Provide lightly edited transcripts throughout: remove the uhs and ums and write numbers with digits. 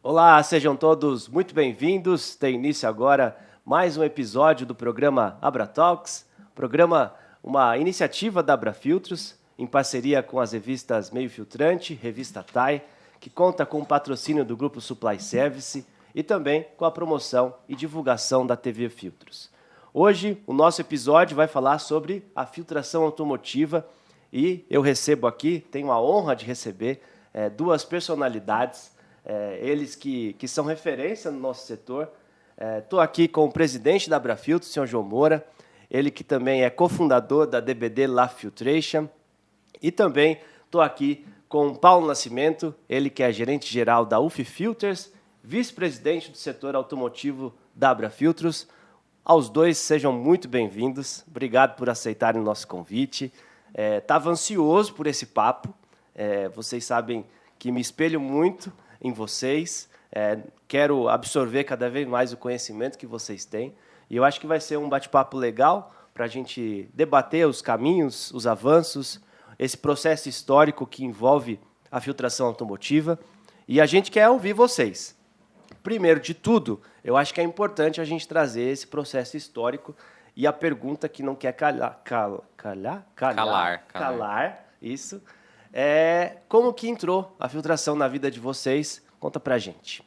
Olá, sejam todos muito bem-vindos. Tem início agora mais um episódio do programa AbraTalks, uma iniciativa da Abrafiltros, em parceria com as revistas Meio Filtrante, Revista TAI, que conta com o patrocínio do Grupo Supply Service e também com a promoção e divulgação da TV Filtros. Hoje, o nosso episódio vai falar sobre a filtração automotiva e eu recebo aqui, tenho a honra de receber duas personalidades, eles que são referência no nosso setor. Estou aqui com o presidente da Abrafiltros, o senhor João Moura, ele que também é cofundador da DBD La Filtration, e também estou aqui com o Paulo Nascimento, ele que é gerente-geral da UF Filters, vice-presidente do setor automotivo da Abrafiltros. Aos dois, sejam muito bem-vindos. Obrigado por aceitarem o nosso convite. Estava ansioso por esse papo. Vocês sabem que me espelho muito em vocês. Quero absorver cada vez mais o conhecimento que vocês têm. E eu acho que vai ser um bate-papo legal para a gente debater os caminhos, os avanços, esse processo histórico que envolve a filtração automotiva. E a gente quer ouvir vocês. Primeiro de tudo, eu acho que é importante a gente trazer esse processo histórico e a pergunta que não quer calar, isso, como que entrou a filtração na vida de vocês? Conta pra gente.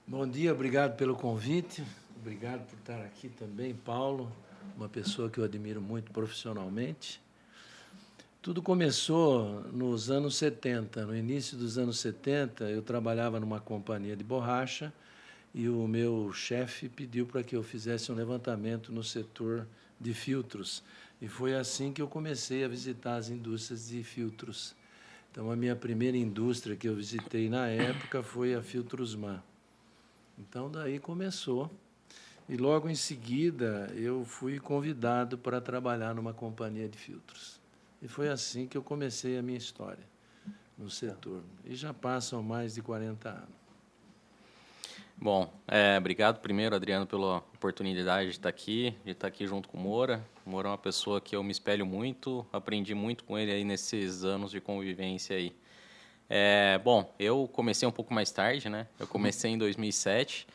Bom dia, obrigado pelo convite, obrigado por estar aqui também, Paulo, uma pessoa que eu admiro muito profissionalmente. Tudo começou nos anos 70. No início dos anos 70, eu trabalhava numa companhia de borracha e o meu chefe pediu para que eu fizesse um levantamento no setor de filtros. E foi assim que eu comecei a visitar as indústrias de filtros. Então, a minha primeira indústria que eu visitei na época foi a Filtrosman. Então, daí começou. E, logo em seguida, eu fui convidado para trabalhar numa companhia de filtros. E foi assim que eu comecei a minha história no setor. E já passam mais de 40 anos. Bom, obrigado primeiro, Adriano, pela oportunidade de estar aqui junto com o Moura. O Moura é uma pessoa que eu me espelho muito, aprendi muito com ele aí nesses anos de convivência aí. Bom, eu comecei um pouco mais tarde, né? Eu comecei em 2007,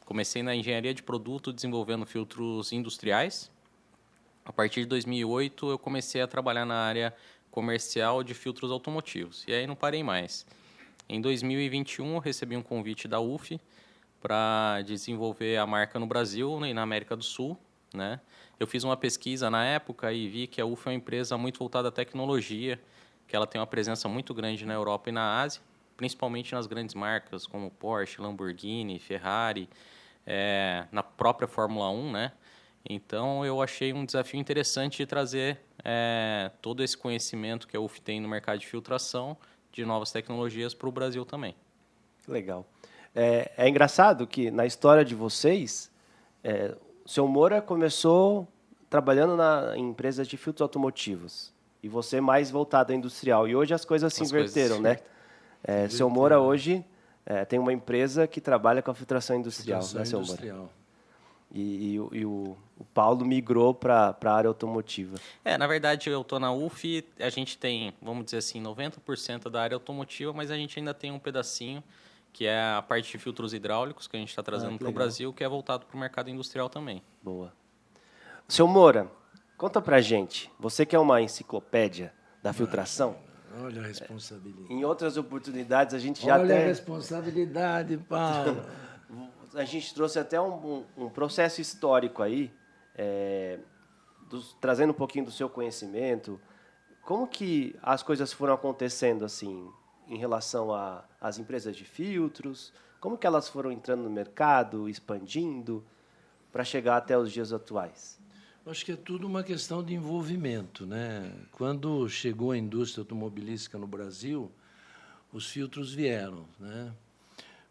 comecei na engenharia de produto desenvolvendo filtros industriais. A partir de 2008, eu comecei a trabalhar na área comercial de filtros automotivos. E aí não parei mais. Em 2021, eu recebi um convite da UF para desenvolver a marca no Brasil e na América do Sul, né? Eu fiz uma pesquisa na época e vi que a UF é uma empresa muito voltada à tecnologia, que ela tem uma presença muito grande na Europa e na Ásia, principalmente nas grandes marcas como Porsche, Lamborghini, Ferrari, na própria Fórmula 1, né? Então, eu achei um desafio interessante de trazer todo esse conhecimento que a UF tem no mercado de filtração de novas tecnologias para o Brasil também. Legal. É engraçado que, na história de vocês, o seu Moura começou trabalhando em empresas de filtros automotivos e você mais voltado à industrial. E hoje as coisas se inverteram, né? Seu Moura hoje tem uma empresa que trabalha com a filtração industrial, né, seu Moura? E o Paulo migrou para a área automotiva. Na verdade, eu estou na UF, a gente tem, vamos dizer assim, 90% da área automotiva, mas a gente ainda tem um pedacinho, que é a parte de filtros hidráulicos, que a gente está trazendo para o Brasil, que é voltado para o mercado industrial também. Boa. Seu Moura, conta para a gente, você que é uma enciclopédia da filtração. Olha a responsabilidade. Em outras oportunidades, a gente já Olha a responsabilidade, Paulo. A gente trouxe até um processo histórico aí, trazendo um pouquinho do seu conhecimento. Como que as coisas foram acontecendo assim, em relação às empresas de filtros? Como que elas foram entrando no mercado, expandindo, para chegar até os dias atuais? Acho que é tudo uma questão de envolvimento, né? Quando chegou a indústria automobilística no Brasil, os filtros vieram, né?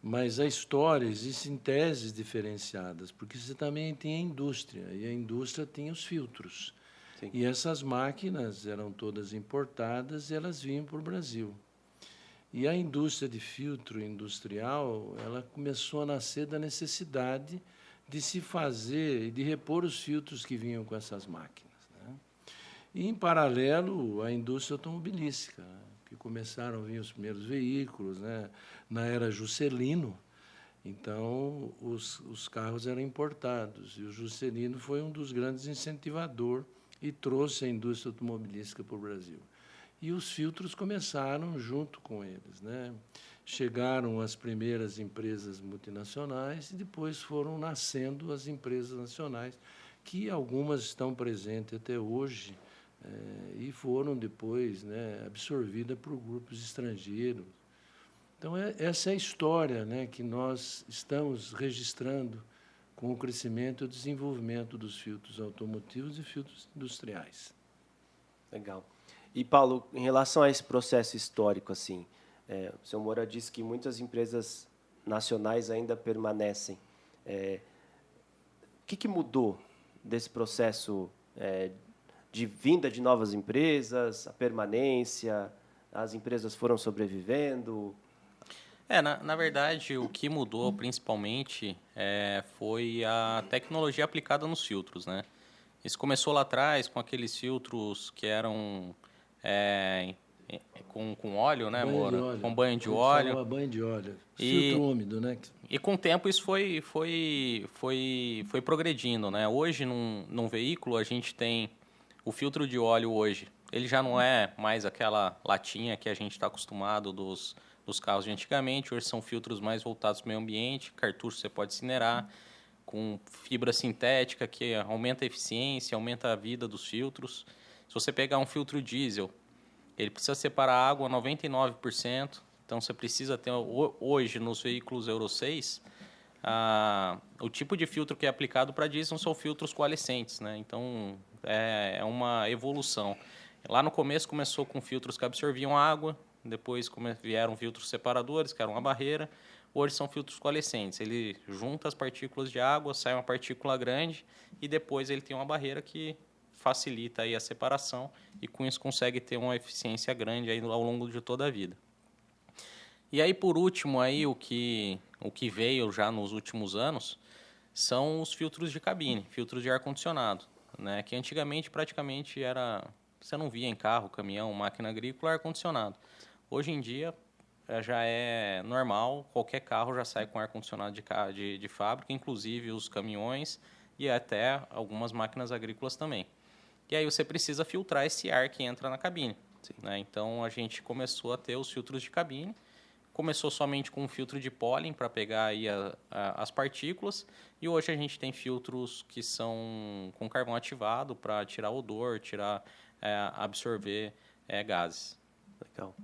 Mas a história existe em teses diferenciadas, porque você também tem a indústria, e a indústria tem os filtros. Sim. E essas máquinas eram todas importadas e elas vinham para o Brasil. E a indústria de filtro industrial, ela começou a nascer da necessidade de se fazer e de repor os filtros que vinham com essas máquinas, né? E, em paralelo, a indústria automobilística, né? que começaram a vir os primeiros veículos, né? Na era Juscelino. Então, os carros eram importados, e o Juscelino foi um dos grandes incentivadores e trouxe a indústria automobilística para o Brasil. E os filtros começaram junto com eles, né? Chegaram as primeiras empresas multinacionais e depois foram nascendo as empresas nacionais, que algumas estão presentes até hoje, e foram depois, né, absorvidas por grupos estrangeiros. Então, essa é a história, né, que nós estamos registrando com o crescimento e o desenvolvimento dos filtros automotivos e filtros industriais. Legal. E, Paulo, em relação a esse processo histórico, assim, o senhor Moura disse que muitas empresas nacionais ainda permanecem. O que mudou desse processo de vinda de novas empresas, a permanência, as empresas foram sobrevivendo? Na verdade, o que mudou principalmente foi a tecnologia aplicada nos filtros, né? Isso começou lá atrás com aqueles filtros que eram com óleo, né, Moura? Com banho de óleo. Banho de óleo. Filtro úmido, né? E com o tempo isso foi progredindo, né? Hoje, num veículo, a gente tem o filtro de óleo hoje. Ele já não é mais aquela latinha que a gente está acostumado dos carros de antigamente. Hoje são filtros mais voltados para o meio ambiente, cartucho você pode incinerar, com fibra sintética que aumenta a eficiência, aumenta a vida dos filtros. Se você pegar um filtro diesel, ele precisa separar a água 99%, então você precisa ter, hoje nos veículos Euro 6, o tipo de filtro que é aplicado para diesel são filtros coalescentes, né? Então é uma evolução. Lá no começo começou com filtros que absorviam água, depois vieram filtros separadores, que eram uma barreira. Hoje são filtros coalescentes. Ele junta as partículas de água, sai uma partícula grande e depois ele tem uma barreira que facilita aí a separação e com isso consegue ter uma eficiência grande aí ao longo de toda a vida. E aí, por último, aí, o que veio já nos últimos anos são os filtros de cabine, filtros de ar-condicionado, né? Que antigamente praticamente você não via em carro, caminhão, máquina agrícola, ar-condicionado. Hoje em dia já é normal, qualquer carro já sai com ar-condicionado de fábrica, inclusive os caminhões e até algumas máquinas agrícolas também. E aí você precisa filtrar esse ar que entra na cabine, né? Então a gente começou a ter os filtros de cabine, começou somente com um filtro de pólen para pegar aí as partículas, e hoje a gente tem filtros que são com carvão ativado para tirar odor, absorver gases. Legal.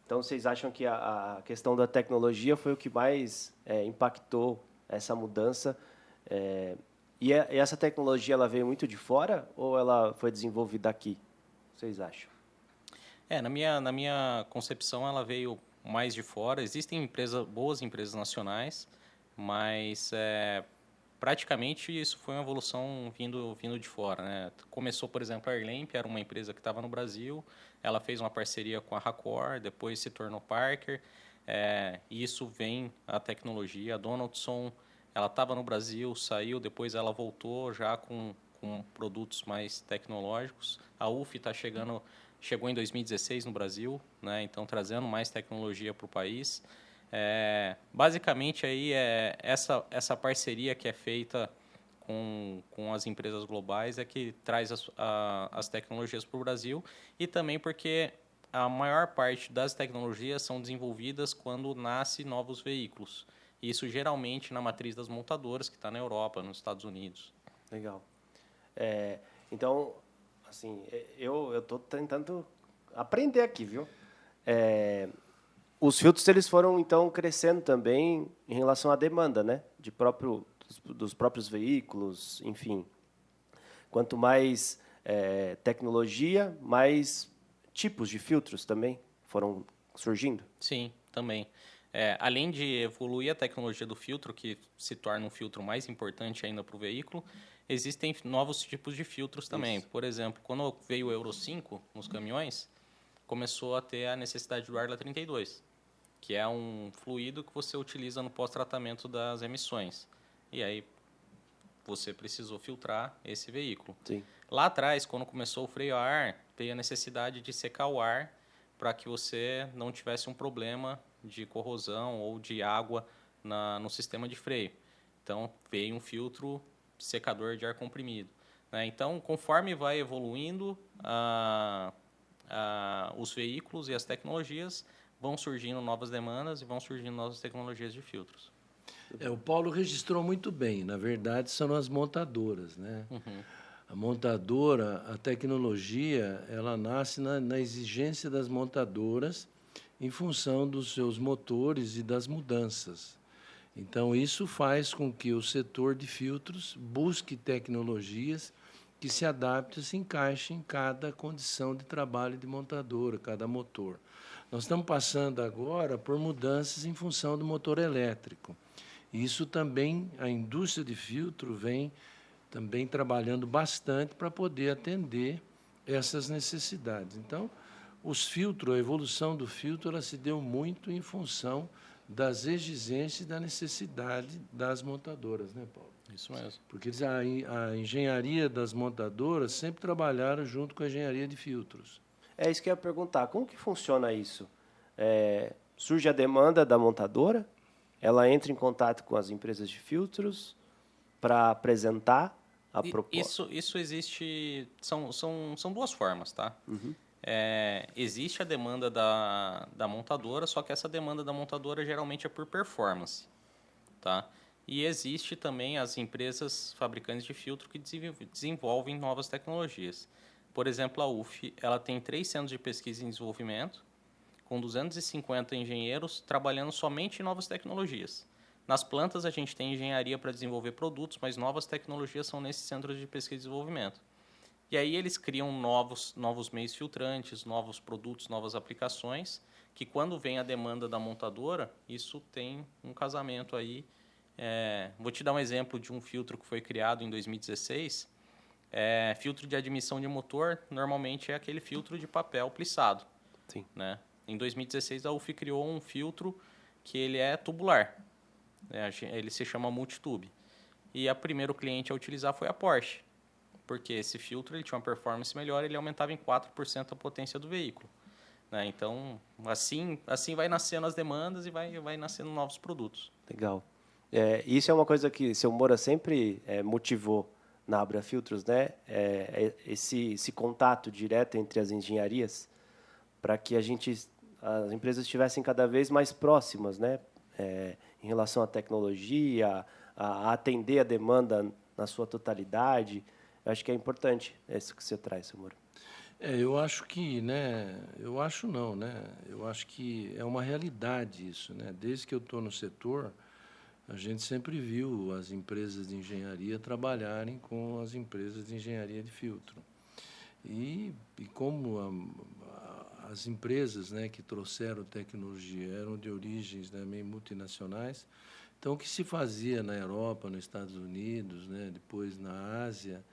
Então, vocês acham que a questão da tecnologia foi o que mais impactou essa mudança? E essa tecnologia ela veio muito de fora ou ela foi desenvolvida aqui? Vocês acham? Na minha concepção, ela veio mais de fora. Existem boas empresas nacionais, mas praticamente isso foi uma evolução vindo de fora, né? Começou, por exemplo, a Airlamp, era uma empresa que estava no Brasil, ela fez uma parceria com a Racor, depois se tornou Parker, e isso vem a tecnologia. A Donaldson, ela estava no Brasil, saiu, depois ela voltou já com produtos mais tecnológicos. A UF chegou em 2016 no Brasil, né? Então trazendo mais tecnologia para o país. Basicamente aí essa parceria que é feita com as empresas globais é que traz as tecnologias para o Brasil, e também porque a maior parte das tecnologias são desenvolvidas quando nascem novos veículos. Isso geralmente na matriz das montadoras, que está na Europa, nos Estados Unidos. Legal. Então, assim, eu estou tentando aprender aqui, viu? Os filtros eles foram, então, crescendo também em relação à demanda, né? Dos próprios veículos, enfim. Quanto mais tecnologia, mais tipos de filtros também foram surgindo? Sim, também. Além de evoluir a tecnologia do filtro, que se torna um filtro mais importante ainda para o veículo, existem novos tipos de filtros também. Isso. Por exemplo, quando veio o Euro 5 nos caminhões, começou a ter a necessidade do Arla 32, que é um fluido que você utiliza no pós-tratamento das emissões. E aí você precisou filtrar esse veículo. Sim. Lá atrás, quando começou o freio a ar, veio a necessidade de secar o ar para que você não tivesse um problema de corrosão ou de água no sistema de freio. Então, veio um filtro secador de ar comprimido, né? Então, conforme vai evoluindo os veículos e as tecnologias, vão surgindo novas demandas e vão surgindo novas tecnologias de filtros. O Paulo registrou muito bem. Na verdade, são as montadoras, né? A montadora, a tecnologia, ela nasce na exigência das montadoras em função dos seus motores e das mudanças. Então, isso faz com que o setor de filtros busque tecnologias que se adaptem, se encaixem em cada condição de trabalho de montadora, cada motor. Nós estamos passando agora por mudanças em função do motor elétrico. Isso também, a indústria de filtro vem também trabalhando bastante para poder atender essas necessidades. Então, os filtros, a evolução do filtro, ela se deu muito em função das exigências e da necessidade das montadoras, né, Paulo? Isso mesmo. Porque a engenharia das montadoras sempre trabalharam junto com a engenharia de filtros. É isso que eu ia perguntar. Como que funciona isso? Surge a demanda da montadora, ela entra em contato com as empresas de filtros para apresentar a proposta. Isso existe... São duas formas, tá? Existe a demanda da montadora, só que essa demanda da montadora geralmente é por performance, tá? E existe também as empresas fabricantes de filtro que desenvolvem novas tecnologias. Por exemplo, a UF, ela tem 3 centros de pesquisa e desenvolvimento, com 250 engenheiros trabalhando somente em novas tecnologias. Nas plantas, a gente tem engenharia para desenvolver produtos, mas novas tecnologias são nesses centros de pesquisa e desenvolvimento. E aí eles criam novos meios filtrantes, novos produtos, novas aplicações, que quando vem a demanda da montadora, isso tem um casamento aí. Vou te dar um exemplo de um filtro que foi criado em 2016. Filtro de admissão de motor, normalmente é aquele filtro de papel plissado. Sim. Né? Em 2016, a UF criou um filtro que ele é tubular. Ele se chama multitube. E a primeiro cliente a utilizar foi a Porsche, porque esse filtro ele tinha uma performance melhor, ele aumentava em 4% a potência do veículo. Né? Então, assim vai nascendo as demandas e vai nascendo novos produtos. Legal. Isso é uma coisa que o seu Moura sempre motivou na Abra Filtros, né? Esse contato direto entre as engenharias para que as empresas estivessem cada vez mais próximas, né? Em relação à tecnologia, a atender a demanda na sua totalidade. Eu acho que é importante isso que você traz, seu Moura. Eu acho que, né? Eu acho não, né? Eu acho que é uma realidade isso, né? Desde que eu estou no setor, a gente sempre viu as empresas de engenharia trabalharem com as empresas de engenharia de filtro. E como as empresas, né, que trouxeram tecnologia eram de origens, né, meio multinacionais, então o que se fazia na Europa, nos Estados Unidos, né, depois na Ásia,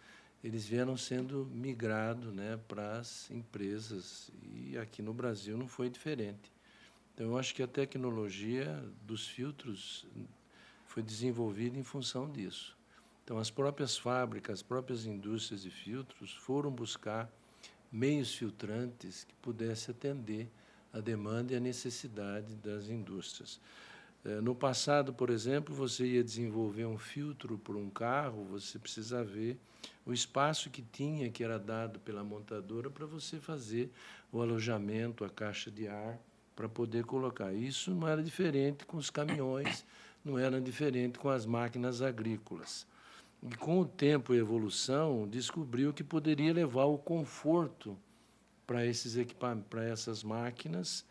eles vieram sendo migrados, né, para as empresas, e aqui no Brasil não foi diferente. Então, eu acho que a tecnologia dos filtros foi desenvolvida em função disso. Então, as próprias fábricas, as próprias indústrias de filtros foram buscar meios filtrantes que pudessem atender a demanda e a necessidade das indústrias. No passado, por exemplo, você ia desenvolver um filtro para um carro, você precisa ver o espaço que tinha, que era dado pela montadora, para você fazer o alojamento, a caixa de ar, para poder colocar. Isso não era diferente com os caminhões, não era diferente com as máquinas agrícolas. E, com o tempo e a evolução, descobriu que poderia levar o conforto para esses equipamentos, para essas máquinas,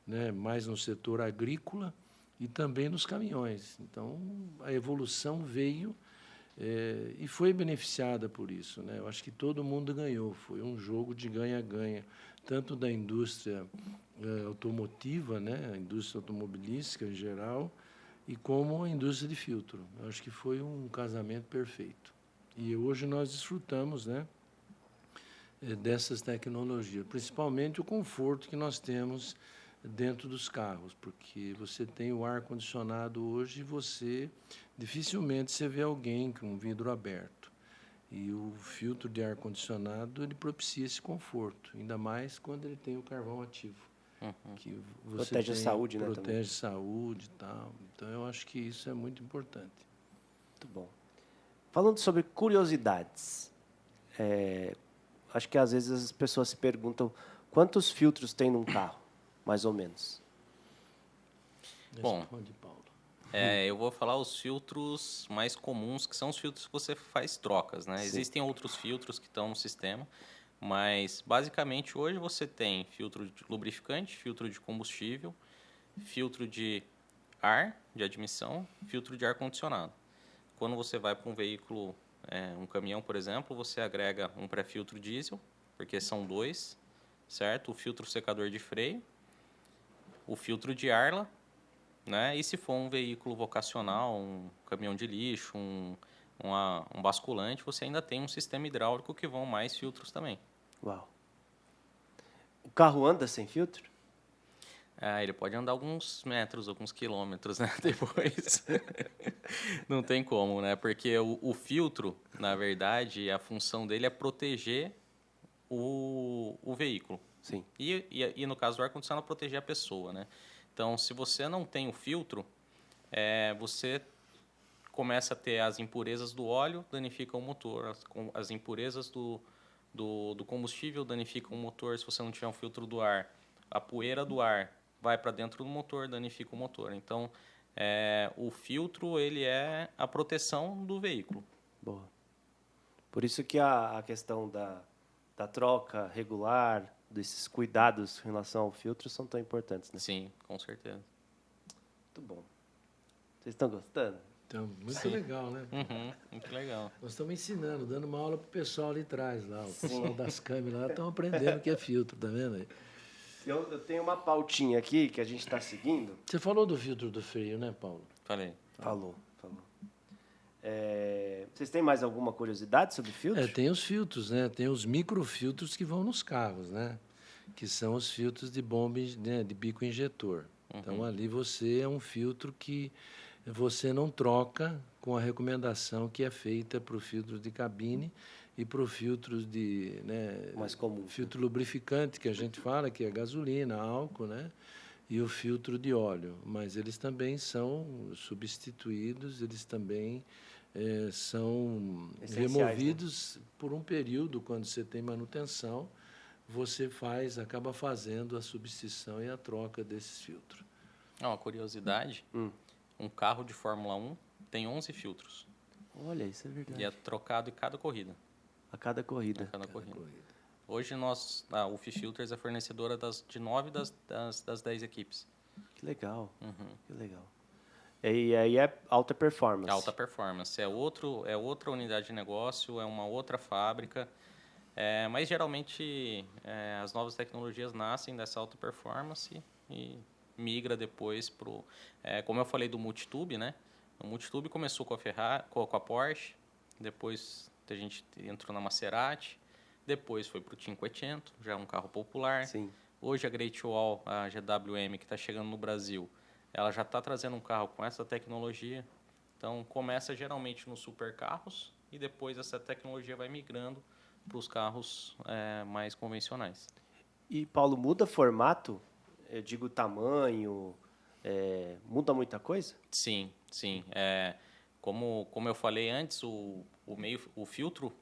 né, mais no setor agrícola e também nos caminhões. Então, a evolução veio e foi beneficiada por isso, né? Eu acho que todo mundo ganhou. Foi um jogo de ganha-ganha, tanto da indústria automotiva, né, a indústria automobilística em geral, e como a indústria de filtro. Eu acho que foi um casamento perfeito. E hoje nós desfrutamos, né, dessas tecnologias, principalmente o conforto que nós temos dentro dos carros, porque você tem o ar-condicionado hoje e dificilmente você vê alguém com um vidro aberto. E o filtro de ar-condicionado, ele propicia esse conforto, ainda mais quando ele tem o carvão ativo. Que você Protege a saúde, né? Protege a saúde e tal. Então, eu acho que isso é muito importante. Muito bom. Falando sobre curiosidades, acho que às vezes as pessoas se perguntam quantos filtros tem num carro, mais ou menos. Bom, Responde, Paulo. eu vou falar os filtros mais comuns, que são os filtros que você faz trocas, né? Sim. Existem outros filtros que estão no sistema, mas basicamente hoje você tem filtro de lubrificante, filtro de combustível, filtro de ar, de admissão, filtro de ar-condicionado. Quando você vai para um veículo, um caminhão, por exemplo, você agrega um pré-filtro diesel, porque são 2, certo? O filtro secador de freio, o filtro de Arla, né? E se for um veículo vocacional, um caminhão de lixo, um basculante, você ainda tem um sistema hidráulico que vão mais filtros também. Uau. O carro anda sem filtro? Ele pode andar alguns metros, alguns quilômetros, né? Depois. Não tem como, né? Porque o filtro, na verdade, a função dele é proteger o veículo. Sim. E no caso do ar-condicionado, proteger a pessoa, né? Então, se você não tem o filtro, você começa a ter as impurezas do óleo, danifica o motor. As impurezas do combustível danificam o motor se você não tiver um filtro do ar. A poeira do ar vai para dentro do motor, danifica o motor. Então, o filtro ele é a proteção do veículo. Boa. Por isso que a questão da troca regular, desses cuidados em relação ao filtro são tão importantes, né? Sim, com certeza. Muito bom. Vocês estão gostando? Então, muito legal, né? Muito legal. Nós estamos ensinando, dando uma aula para o pessoal ali atrás, lá. O pessoal das câmeras lá estão aprendendo o que é filtro, tá vendo aí? Eu tenho uma pautinha aqui que a gente está seguindo. Você falou do filtro do freio, né, Paulo? Falei. Falou. Vocês têm mais alguma curiosidade sobre filtro? Tem os filtros, né? Tem os microfiltros que vão nos carros, né? Que são os filtros de bomba, né? De bico injetor. Então, ali você é um filtro que você não troca com a recomendação que é feita para o filtro de cabine e para o filtro de... Né, mais comum. Filtro lubrificante, que a gente fala, que é gasolina, álcool, né? E o filtro de óleo. Mas eles também são substituídos, eles também são removidos, né? Por um período, quando você tem manutenção, você acaba fazendo a substituição e a troca desses filtros. Uma curiosidade, um carro de Fórmula 1 tem 11 filtros. Olha, isso é verdade. E é trocado em cada corrida. A cada corrida. Cada corrida. Hoje, a UF Filters é fornecedora de 9 das 10 equipes. Que legal. Que legal. E aí é alta performance. Alta performance. É outra unidade de negócio, é uma outra fábrica. Mas, geralmente, as novas tecnologias nascem dessa alta performance e migra depois para o... como eu falei do multitube, né? O multitube começou com a Ferrari, com a Porsche, depois a gente entrou na Maserati, depois foi para o Cinquecento, já é um carro popular. Sim. Hoje a Great Wall, a GWM, que está chegando no Brasil, ela já está trazendo um carro com essa tecnologia. Então, começa geralmente nos supercarros e depois essa tecnologia vai migrando para os carros mais convencionais. E, Paulo, muda formato? Eu digo tamanho, muda muita coisa? Sim. Como eu falei antes, o filtro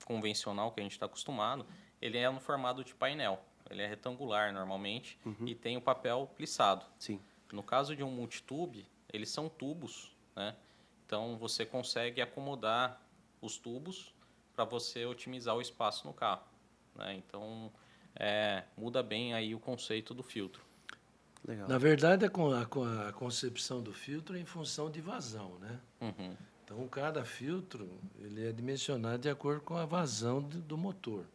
convencional que a gente está acostumado, ele é no formato de painel. Ele é retangular normalmente e tem o papel plissado. Sim. No caso de um multitube, eles são tubos, né? Então você consegue acomodar os tubos para você otimizar o espaço no carro, né? Então muda bem aí o conceito do filtro. Legal. Na verdade, a concepção do filtro é em função de vazão, né? Então, cada filtro ele é dimensionado de acordo com a vazão do motor.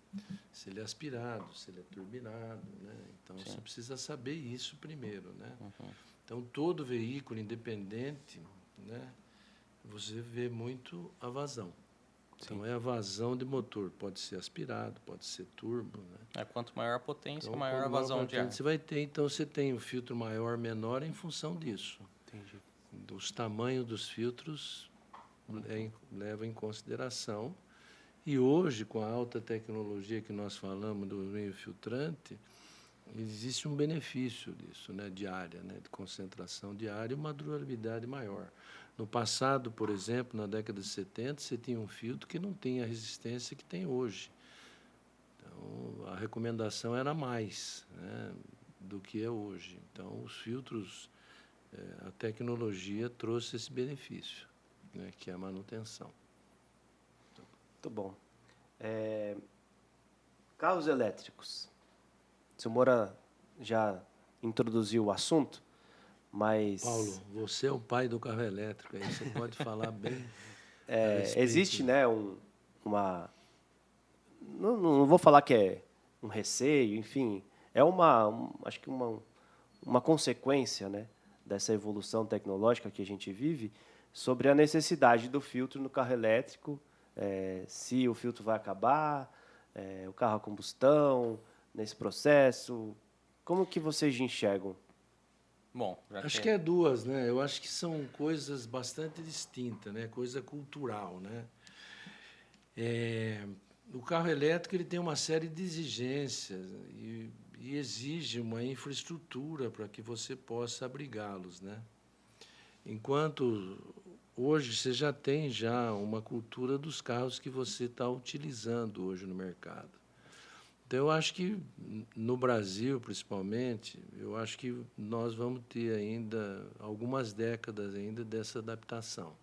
Se ele é aspirado, se ele é turbinado, né? Então, Sim. você precisa saber isso primeiro, né? Então, todo veículo independente, né? Você vê muito a vazão. Então, é a vazão de motor. Pode ser aspirado, pode ser turbo, né? Quanto maior a potência, Então, maior a vazão de ar. Você vai ter, então, você tem o filtro maior, menor em função disso. Entendi. Os tamanhos dos filtros leva em consideração E hoje, com a alta tecnologia que nós falamos do meio filtrante, existe um benefício disso, né, de área, né, de concentração de área e uma durabilidade maior. No passado, por exemplo, na década de 70, você tinha um filtro que não tinha a resistência que tem hoje. Então, a recomendação era mais, né, do que é hoje. Então, os filtros, a tecnologia trouxe esse benefício, né, que é a manutenção. Muito bom. Carros elétricos. O senhor Moura já introduziu o assunto, mas... Paulo, você é o pai do carro elétrico, aí você pode falar bem a respeito. Existe, né, uma... Não vou falar que é um receio, enfim, é acho que uma consequência, né, dessa evolução tecnológica que a gente vive sobre a necessidade do filtro no carro elétrico, se o filtro vai acabar, o carro a combustão, nesse processo. Como que vocês enxergam? Bom, acho que é duas, né? Eu acho que são coisas bastante distintas, né? Coisa cultural, né? O carro elétrico ele tem uma série de exigências e exige uma infraestrutura para que você possa abrigá-los, né? Enquanto hoje você já tem uma cultura dos carros que você está utilizando hoje no mercado. Então, eu acho que, no Brasil, principalmente, eu acho que nós vamos ter ainda algumas décadas ainda dessa adaptação.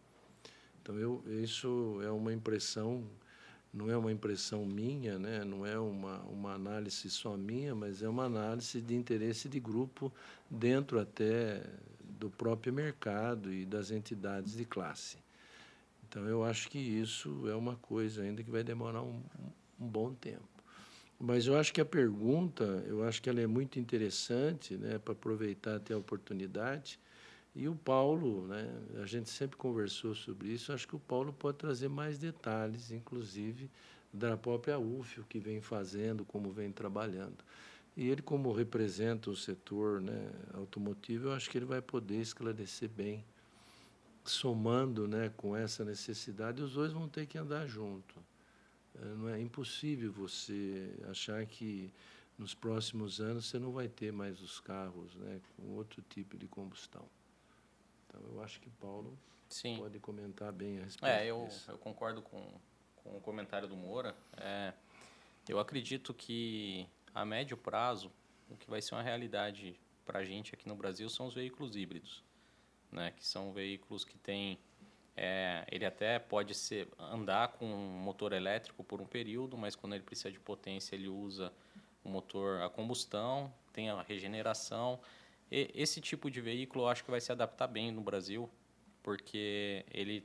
Então, isso é uma impressão, não é uma impressão minha, né? Não é uma análise só minha, mas é uma análise de interesse de grupo dentro até do próprio mercado e das entidades de classe. Então, eu acho que isso é uma coisa ainda que vai demorar um bom tempo. Mas eu acho que a pergunta, eu acho que ela é muito interessante, né, para aproveitar até a oportunidade. E o Paulo, né, a gente sempre conversou sobre isso, acho que o Paulo pode trazer mais detalhes, inclusive da própria UFIO, que vem fazendo, como vem trabalhando. E ele, como representa o setor, né, automotivo, eu acho que ele vai poder esclarecer bem, somando, né, com essa necessidade, os dois vão ter que andar junto. Não é impossível você achar que nos próximos anos você não vai ter mais os carros, né, com outro tipo de combustão. Então, eu acho que o Paulo pode comentar bem a respeito disso. Eu concordo com o comentário do Moura. Eu acredito que, a médio prazo, o que vai ser uma realidade para a gente aqui no Brasil são os veículos híbridos, né, que são veículos que têm... ele até pode andar com um motor elétrico por um período, mas quando ele precisa de potência, ele usa o motor a combustão, tem a regeneração. Esse tipo de veículo eu acho que vai se adaptar bem no Brasil, porque ele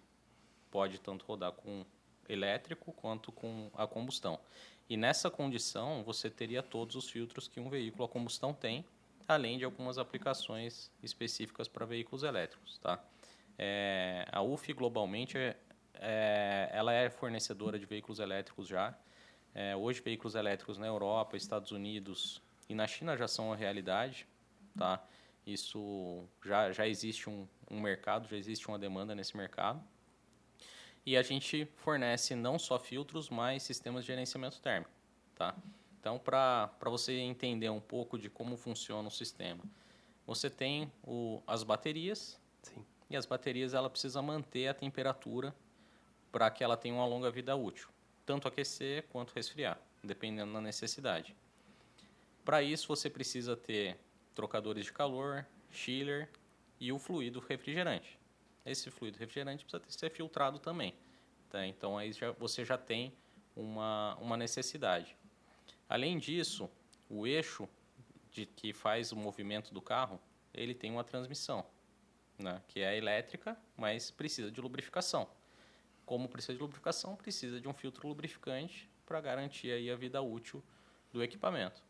pode tanto rodar com elétrico quanto com a combustão. E nessa condição, você teria todos os filtros que um veículo a combustão tem, além de algumas aplicações específicas para veículos elétricos, tá? A UFI, globalmente, ela é fornecedora de veículos elétricos já. Hoje, veículos elétricos na Europa, Estados Unidos e na China já são uma realidade. Tá? Isso já existe um mercado, já existe uma demanda nesse mercado. E a gente fornece não só filtros, mas sistemas de gerenciamento térmico. Tá? Então, para você entender um pouco de como funciona o sistema, você tem as baterias. Sim. E as baterias ela precisa manter a temperatura para que ela tenha uma longa vida útil, tanto aquecer quanto resfriar, dependendo da necessidade. Para isso, você precisa ter trocadores de calor, chiller e o fluido refrigerante. Esse fluido refrigerante precisa ser filtrado também. Tá? Então, aí você já tem uma necessidade. Além disso, o eixo que faz o movimento do carro, ele tem uma transmissão, né, que é elétrica, mas precisa de lubrificação. Como precisa de lubrificação, precisa de um filtro lubrificante para garantir aí a vida útil do equipamento.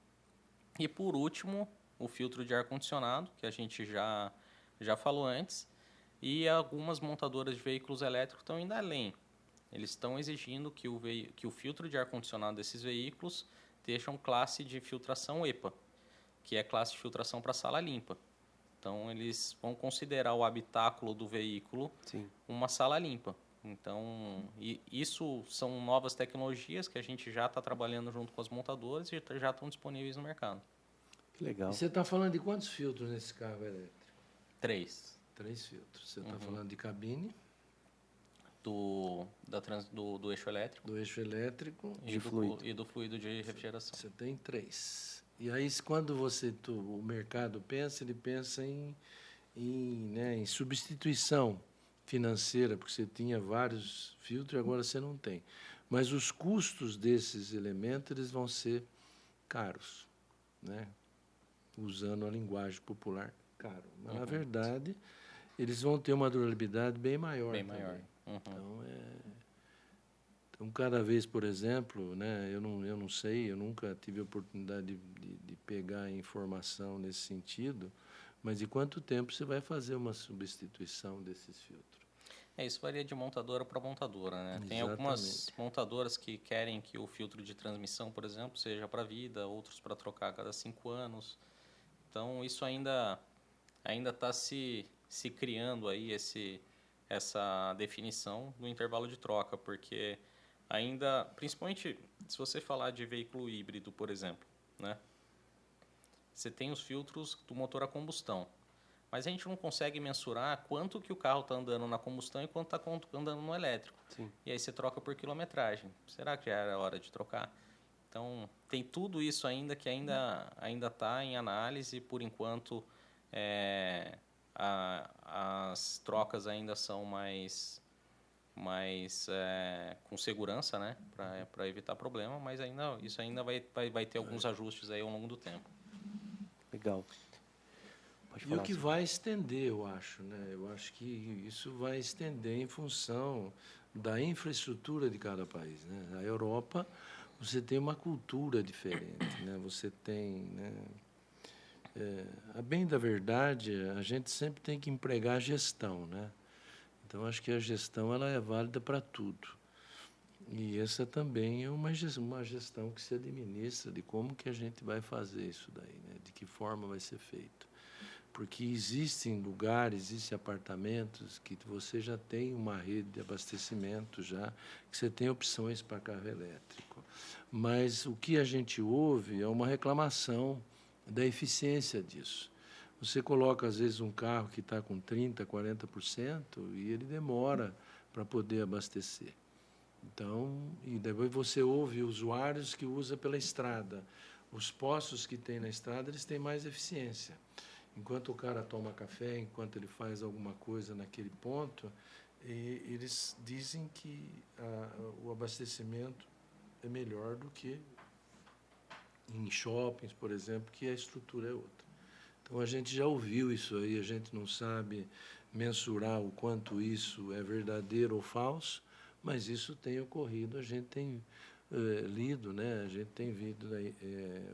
E, por último, o filtro de ar-condicionado, que a gente já falou antes, e algumas montadoras de veículos elétricos estão indo além. Eles estão exigindo que o filtro de ar-condicionado desses veículos tenha classe de filtração EPA, que é classe de filtração para sala limpa. Então, eles vão considerar o habitáculo do veículo uma sala limpa. Então, isso são novas tecnologias que a gente já está trabalhando junto com as montadoras e já estão disponíveis no mercado. Que legal. E você está falando de quantos filtros nesse carro elétrico? 3. 3 filtros. Você está falando de cabine, Do eixo elétrico do eixo elétrico, e do fluido de refrigeração. você tem 3. E aí, quando o mercado pensa, ele pensa em substituição financeira, porque você tinha vários filtros e agora você não tem. Mas os custos desses elementos eles vão ser caros, né? Usando a linguagem popular, caro. Mas, na verdade, eles vão ter uma durabilidade bem maior. Bem maior. Então, cada vez, por exemplo, né, eu não sei, eu nunca tive a oportunidade de pegar informação nesse sentido, mas de quanto tempo você vai fazer uma substituição desses filtros? Isso varia de montadora para montadora, né? Tem algumas montadoras que querem que o filtro de transmissão, por exemplo, seja para vida, outros para trocar a cada 5 anos. Então, isso ainda está se criando aí essa definição no intervalo de troca, porque ainda, principalmente se você falar de veículo híbrido, por exemplo, né? Você tem os filtros do motor a combustão, mas a gente não consegue mensurar quanto que o carro está andando na combustão e quanto está andando no elétrico. Sim. E aí você troca por quilometragem. Será que já era hora de trocar? Então, tem tudo isso ainda que ainda está em análise. Por enquanto, as trocas ainda são mais com segurança, né, para evitar problema, mas isso ainda vai ter alguns ajustes aí ao longo do tempo. Legal. Pode falar, E o que vai estender, eu acho, né? Eu acho que isso vai estender em função da infraestrutura de cada país, né? Na Europa, você tem uma cultura diferente, né? Você tem, né? A bem da verdade, a gente sempre tem que empregar a gestão, né? Então, acho que a gestão ela é válida para tudo. E essa também é uma gestão que se administra de como que a gente vai fazer isso daí, né? De que forma vai ser feito. Porque existem lugares, existem apartamentos que você já tem uma rede de abastecimento, já que você tem opções para carro elétrico. Mas o que a gente ouve é uma reclamação da eficiência disso. Você coloca, às vezes, um carro que está com 30%, 40% e ele demora para poder abastecer. Então, e depois você ouve usuários que usam pela estrada. Os postos que tem na estrada, eles têm mais eficiência. Enquanto o cara toma café, enquanto ele faz alguma coisa naquele ponto, eles dizem que o abastecimento é melhor do que em shoppings, por exemplo, que a estrutura é outra. Então, a gente já ouviu isso aí, a gente não sabe mensurar o quanto isso é verdadeiro ou falso, mas isso tem ocorrido, a gente tem lido, né? A gente tem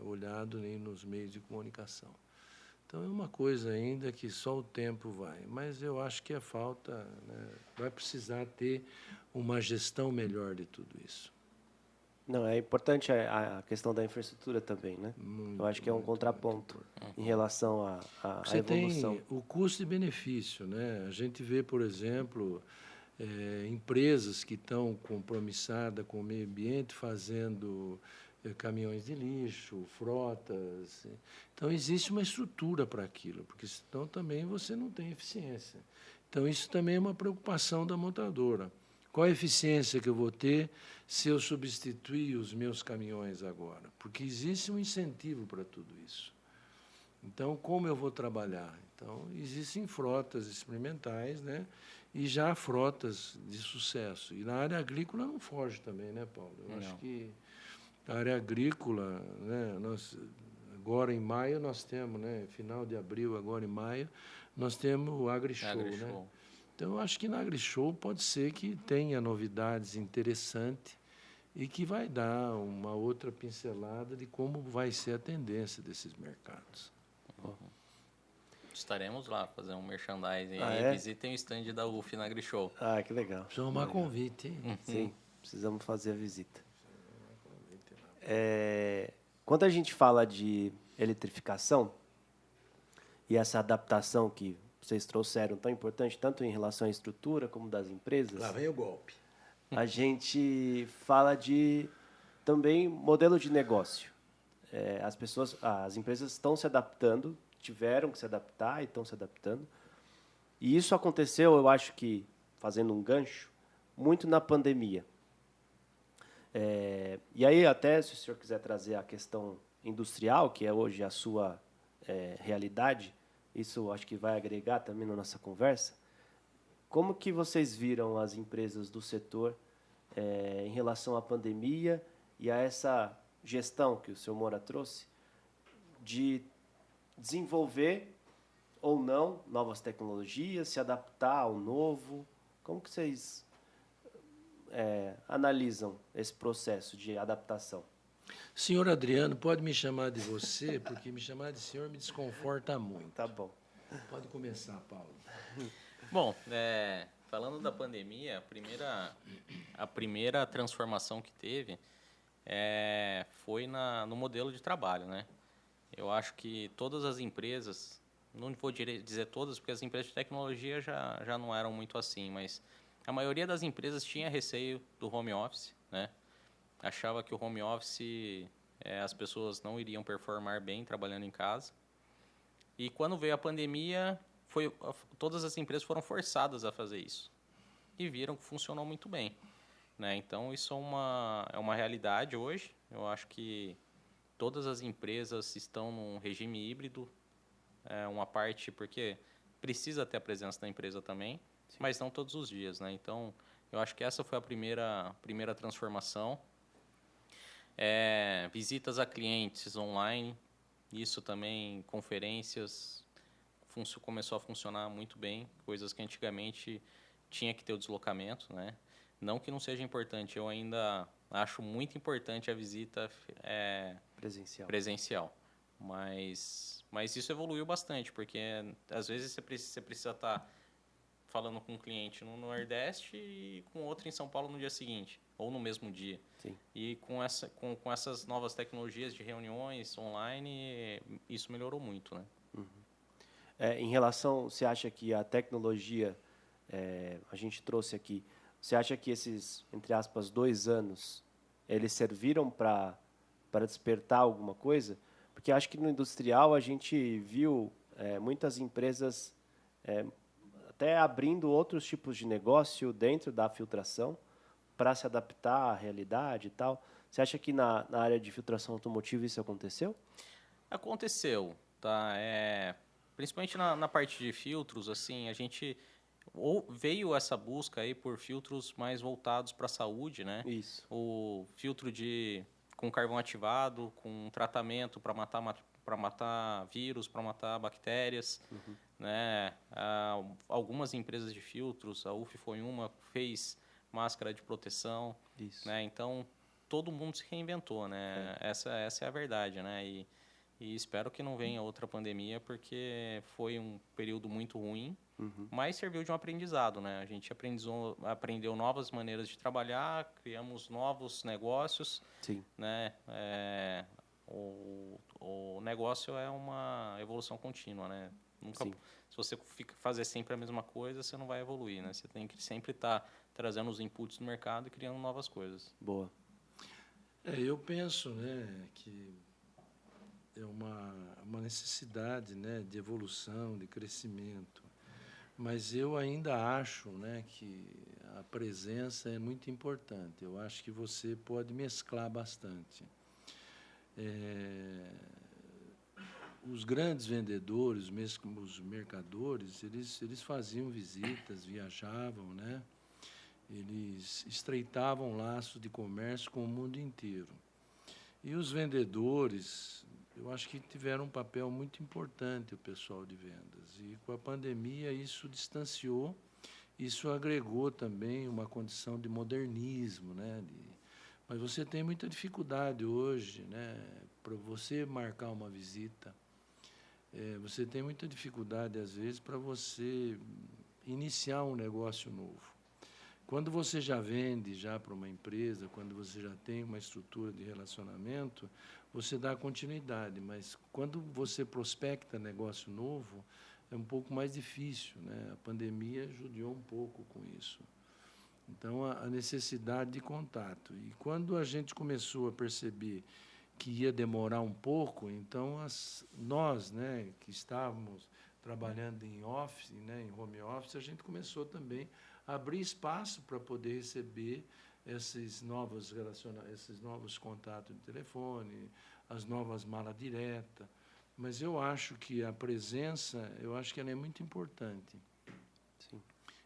olhado nos meios de comunicação. Então, é uma coisa ainda que só o tempo vai, mas eu acho que falta, né? Vai precisar ter uma gestão melhor de tudo isso. Não, é importante a questão da infraestrutura também, né? Eu acho que é um contraponto em relação à evolução. Você tem o custo e benefício, né? A gente vê, por exemplo, empresas que estão compromissadas com o meio ambiente fazendo caminhões de lixo, frotas. Então, existe uma estrutura para aquilo, porque senão também você não tem eficiência. Então, isso também é uma preocupação da montadora. Qual a eficiência que eu vou ter se eu substituir os meus caminhões agora? Porque existe um incentivo para tudo isso. Então, como eu vou trabalhar? Então, existem frotas experimentais, né? E já frotas de sucesso. E na área agrícola não foge também, né, Paulo? Eu acho que a área agrícola, né, agora em maio nós temos, né, final de abril, agora em maio, nós temos o AgriShow, né? Então, eu acho que na AgriShow pode ser que tenha novidades interessantes e que vai dar uma outra pincelada de como vai ser a tendência desses mercados. Estaremos lá, fazer um merchandising aí. Visitem o stand da UF na AgriShow. Ah, que legal. Precisa arrumar convite, hein? Sim, precisamos fazer a visita. Quando a gente fala de eletrificação e essa adaptação que vocês trouxeram tão importante, tanto em relação à estrutura como das empresas, Lá vem o golpe. a gente fala de também modelo de negócio. As empresas estão se adaptando, tiveram que se adaptar e estão se adaptando. E isso aconteceu, eu acho que, fazendo um gancho, muito na pandemia. E aí, até, se o senhor quiser trazer a questão industrial, que é hoje a sua realidade, isso acho que vai agregar também na nossa conversa. Como que vocês viram as empresas do setor em relação à pandemia e a essa gestão que o senhor Moura trouxe de desenvolver ou não novas tecnologias, se adaptar ao novo? Como que vocês analisam esse processo de adaptação? Senhor Adriano, pode me chamar de você, porque me chamar de senhor me desconforta muito. Tá bom. Pode começar, Paulo. Bom, falando da pandemia, a primeira transformação que teve foi no modelo de trabalho, né? Eu acho que todas as empresas, não vou dizer todas, porque as empresas de tecnologia já não eram muito assim, mas a maioria das empresas tinha receio do home office, né? Achava que o home office as pessoas não iriam performar bem trabalhando em casa. E quando veio a pandemia, todas as empresas foram forçadas a fazer isso. E viram que funcionou muito bem, né? Então, isso é uma realidade hoje. Eu acho que todas as empresas estão num regime híbrido. Uma parte, porque precisa ter a presença da empresa também, sim, mas não todos os dias, né? Então, eu acho que essa foi a primeira transformação. Visitas a clientes online, isso também, conferências, começou a funcionar muito bem, coisas que antigamente tinha que ter o deslocamento, né? Não que não seja importante, eu ainda acho muito importante a visita presencial. Mas isso evoluiu bastante, porque às vezes você precisa estar falando com um cliente no Nordeste e com outro em São Paulo no dia seguinte, ou no mesmo dia. Sim. E com essas novas tecnologias de reuniões online, isso melhorou muito, né? Uhum. Em relação, você acha que a tecnologia, a gente trouxe aqui, você acha que esses, entre aspas, 2 anos, eles serviram para despertar alguma coisa? Porque acho que no industrial a gente viu muitas empresas até abrindo outros tipos de negócio dentro da filtração para se adaptar à realidade e tal. Você acha que na área de filtração automotiva isso aconteceu? Aconteceu, tá? Principalmente na parte de filtros, assim, a gente veio essa busca aí por filtros mais voltados para a saúde, né? Isso. O filtro com carvão ativado, com tratamento para matar vírus, para matar bactérias, uhum, né? Algumas empresas de filtros, a UF foi uma, fez máscara de proteção, isso, né? Então todo mundo se reinventou, né? Essa é a verdade, né? E espero que não venha outra pandemia, porque foi um período muito ruim, uhum, mas serviu de um aprendizado, né? A gente aprendeu novas maneiras de trabalhar, criamos novos negócios, sim, né? O negócio é uma evolução contínua, né? Se você fazer sempre a mesma coisa, você não vai evoluir, né? Você tem que sempre estar trazendo os inputs do mercado e criando novas coisas. Boa. Eu penso, né, que é uma necessidade, né, de evolução, de crescimento. Mas eu ainda acho, né, que a presença é muito importante. Eu acho que você pode mesclar bastante. Os grandes vendedores, mesmo os mercadores, eles faziam visitas, viajavam, né? Eles estreitavam laços de comércio com o mundo inteiro. E os vendedores, eu acho que tiveram um papel muito importante, o pessoal de vendas. E com a pandemia isso distanciou, isso agregou também uma condição de modernismo, né? Mas você tem muita dificuldade hoje, né? Para você marcar uma visita, você tem muita dificuldade, às vezes, para você iniciar um negócio novo. Quando você já vende já para uma empresa, quando você já tem uma estrutura de relacionamento, você dá continuidade. Mas quando você prospecta negócio novo, é um pouco mais difícil, né? A pandemia judiou um pouco com isso. Então, a necessidade de contato. E quando a gente começou a perceber que ia demorar um pouco, então nós, né, que estávamos trabalhando em office, né, em home office, a gente começou também a abrir espaço para poder receber esses novos contatos de telefone, as novas malas diretas. Mas eu acho que a presença, ela é muito importante. Sim.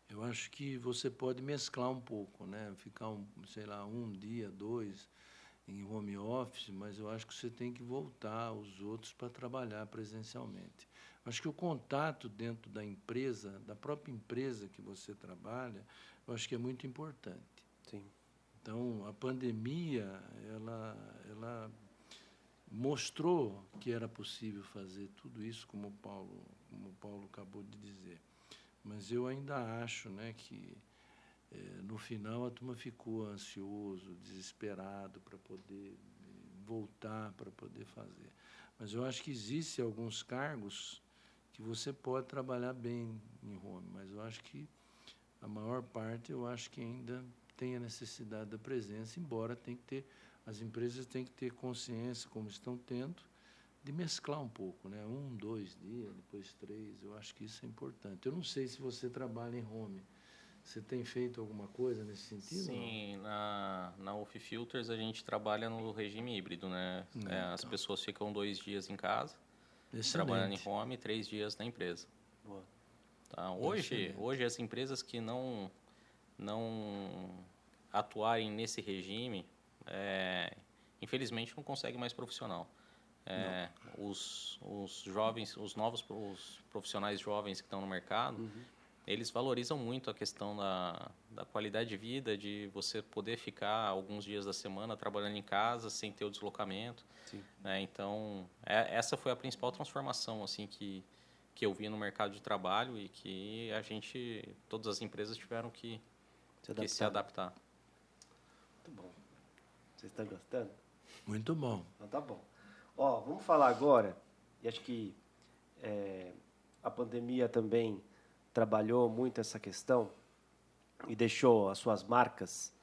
Eu acho que você pode mesclar um pouco, né? Ficar, um dia, 2 em home office, mas eu acho que você tem que voltar aos outros para trabalhar presencialmente. Eu acho que o contato dentro da empresa, da própria empresa que você trabalha, eu acho que é muito importante. Sim. Então, a pandemia, ela mostrou que era possível fazer tudo isso, como o Paulo acabou de dizer. Mas eu ainda acho, né, que, no final, a turma ficou ansioso, desesperado para poder voltar, para poder fazer. Mas eu acho que existem alguns cargos que você pode trabalhar bem em home, mas eu acho que a maior parte, eu acho que ainda tem a necessidade da presença, embora as empresas têm que ter consciência, como estão tendo, de mesclar um pouco, né? 1, 2 dias, depois 3, eu acho que isso é importante. Eu não sei se você trabalha em home. Você tem feito alguma coisa nesse sentido? Sim, na UF Filters a gente trabalha no regime híbrido, né? As pessoas ficam 2 dias em casa, trabalhando em home, 3 dias na empresa. Boa. Tá? Hoje as empresas que não atuarem nesse regime, infelizmente não conseguem mais profissional. Os profissionais jovens que estão no mercado, eles valorizam muito a questão da qualidade de vida, de você poder ficar alguns dias da semana trabalhando em casa sem ter o deslocamento. Né? Então, essa foi a principal transformação assim, que eu vi no mercado de trabalho e que todas as empresas tiveram que se adaptar. Muito bom. Vocês estão gostando? Muito bom. Então tá bom. Vamos falar agora, e acho que a pandemia também trabalhou muito essa questão e deixou as suas marcas.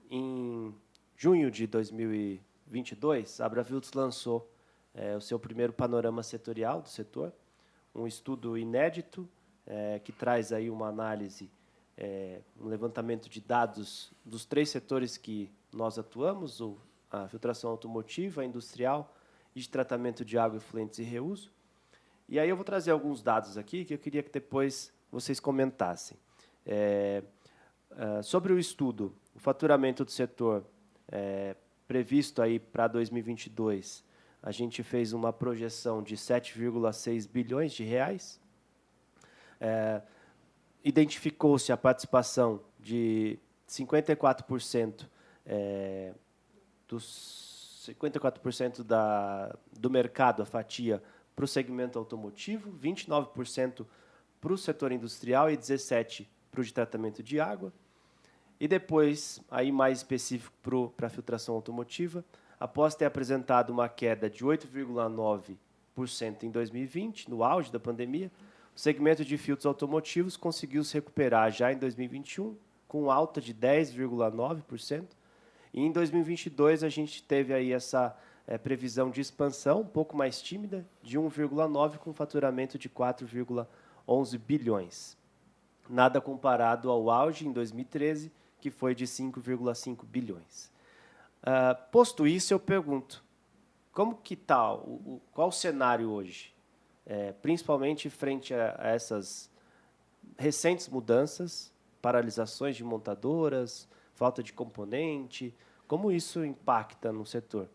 Em junho de 2022, a Abravilts lançou o seu primeiro panorama setorial do setor, um estudo inédito que traz aí uma análise, um levantamento de dados dos 3 setores que nós atuamos, a filtração automotiva, a industrial e de tratamento de água, efluentes e reuso. E aí eu vou trazer alguns dados aqui que eu queria que depois vocês comentassem. Sobre o estudo, o faturamento do setor previsto aí para 2022, a gente fez uma projeção de 7,6 bilhões de reais. Identificou-se a participação de 54% dos 54% do mercado, a fatia, para o segmento automotivo, 29% para o setor industrial e 17% para o de tratamento de água. E depois, aí mais específico para a filtração automotiva, após ter apresentado uma queda de 8,9% em 2020, no auge da pandemia, o segmento de filtros automotivos conseguiu se recuperar já em 2021, com alta de 10,9%. E em 2022, a gente teve aí essa previsão de expansão, um pouco mais tímida, de 1,9%, com faturamento de 4,11 bilhões. Nada comparado ao auge em 2013, que foi de 5,5 bilhões. Posto isso, eu pergunto, como que está, qual o cenário hoje? Principalmente frente a essas recentes mudanças, paralisações de montadoras, falta de componente, como isso impacta no setor?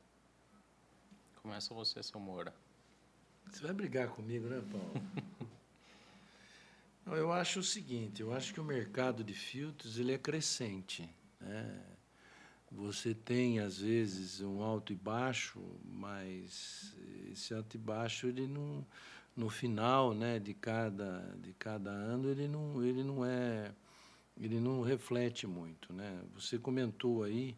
Começa você, seu Moura. Você vai brigar comigo, né, Paulo? Não, eu acho o seguinte, eu acho que o mercado de filtros ele é crescente, né? Você tem, às vezes, um alto e baixo, mas esse alto e baixo, ele não, no final, né, de cada ano, ele não reflete muito, né? Você comentou aí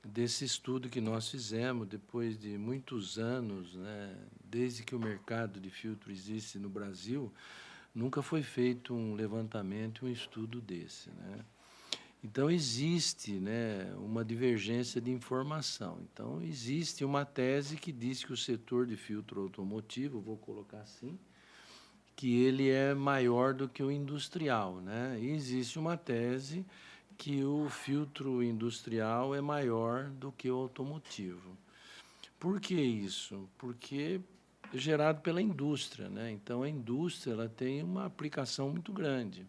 desse estudo que nós fizemos depois de muitos anos, né, desde que o mercado de filtro existe no Brasil, nunca foi feito um levantamento, um estudo desse, né? Então existe, né, uma divergência de informação. Então existe uma tese que diz que o setor de filtro automotivo, vou colocar assim, que ele é maior do que o industrial, né? E existe uma tese que o filtro industrial é maior do que o automotivo. Por que isso? Porque é gerado pela indústria, né? Então a indústria ela tem uma aplicação muito grande.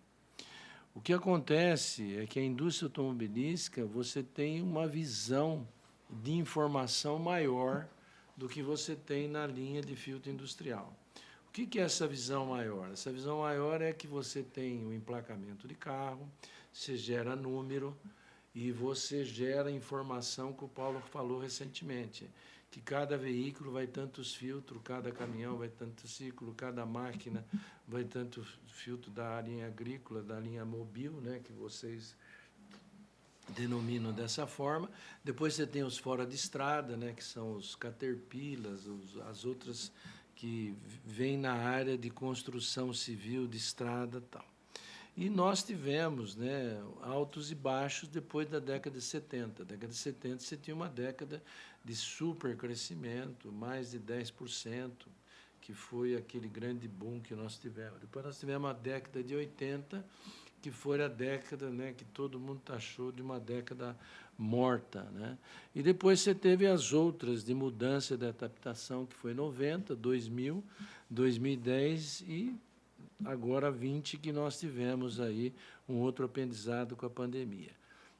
O que acontece é que a indústria automobilística você tem uma visão de informação maior do que você tem na linha de filtro industrial. O que é essa visão maior? Essa visão maior é que você tem o emplacamento de carro, você gera número e você gera informação que o Paulo falou recentemente, que cada veículo vai tantos filtros, cada caminhão vai tanto ciclo, cada máquina vai tanto filtro da linha agrícola, da linha mobil, né, que vocês denominam dessa forma. Depois você tem os fora de estrada, né, que são os caterpillars, as outras que vêm na área de construção civil, de estrada e tal. E nós tivemos, né, altos e baixos depois da década de 70. A década de 70 você tinha uma década de super crescimento, mais de 10%, que foi aquele grande boom que nós tivemos. Depois nós tivemos a década de 80, que foi a década, né, que todo mundo taxou de uma década morta, né? E depois você teve as outras de mudança de adaptação, que foi 90, 2000, 2010 e agora 20, que nós tivemos aí um outro aprendizado com a pandemia.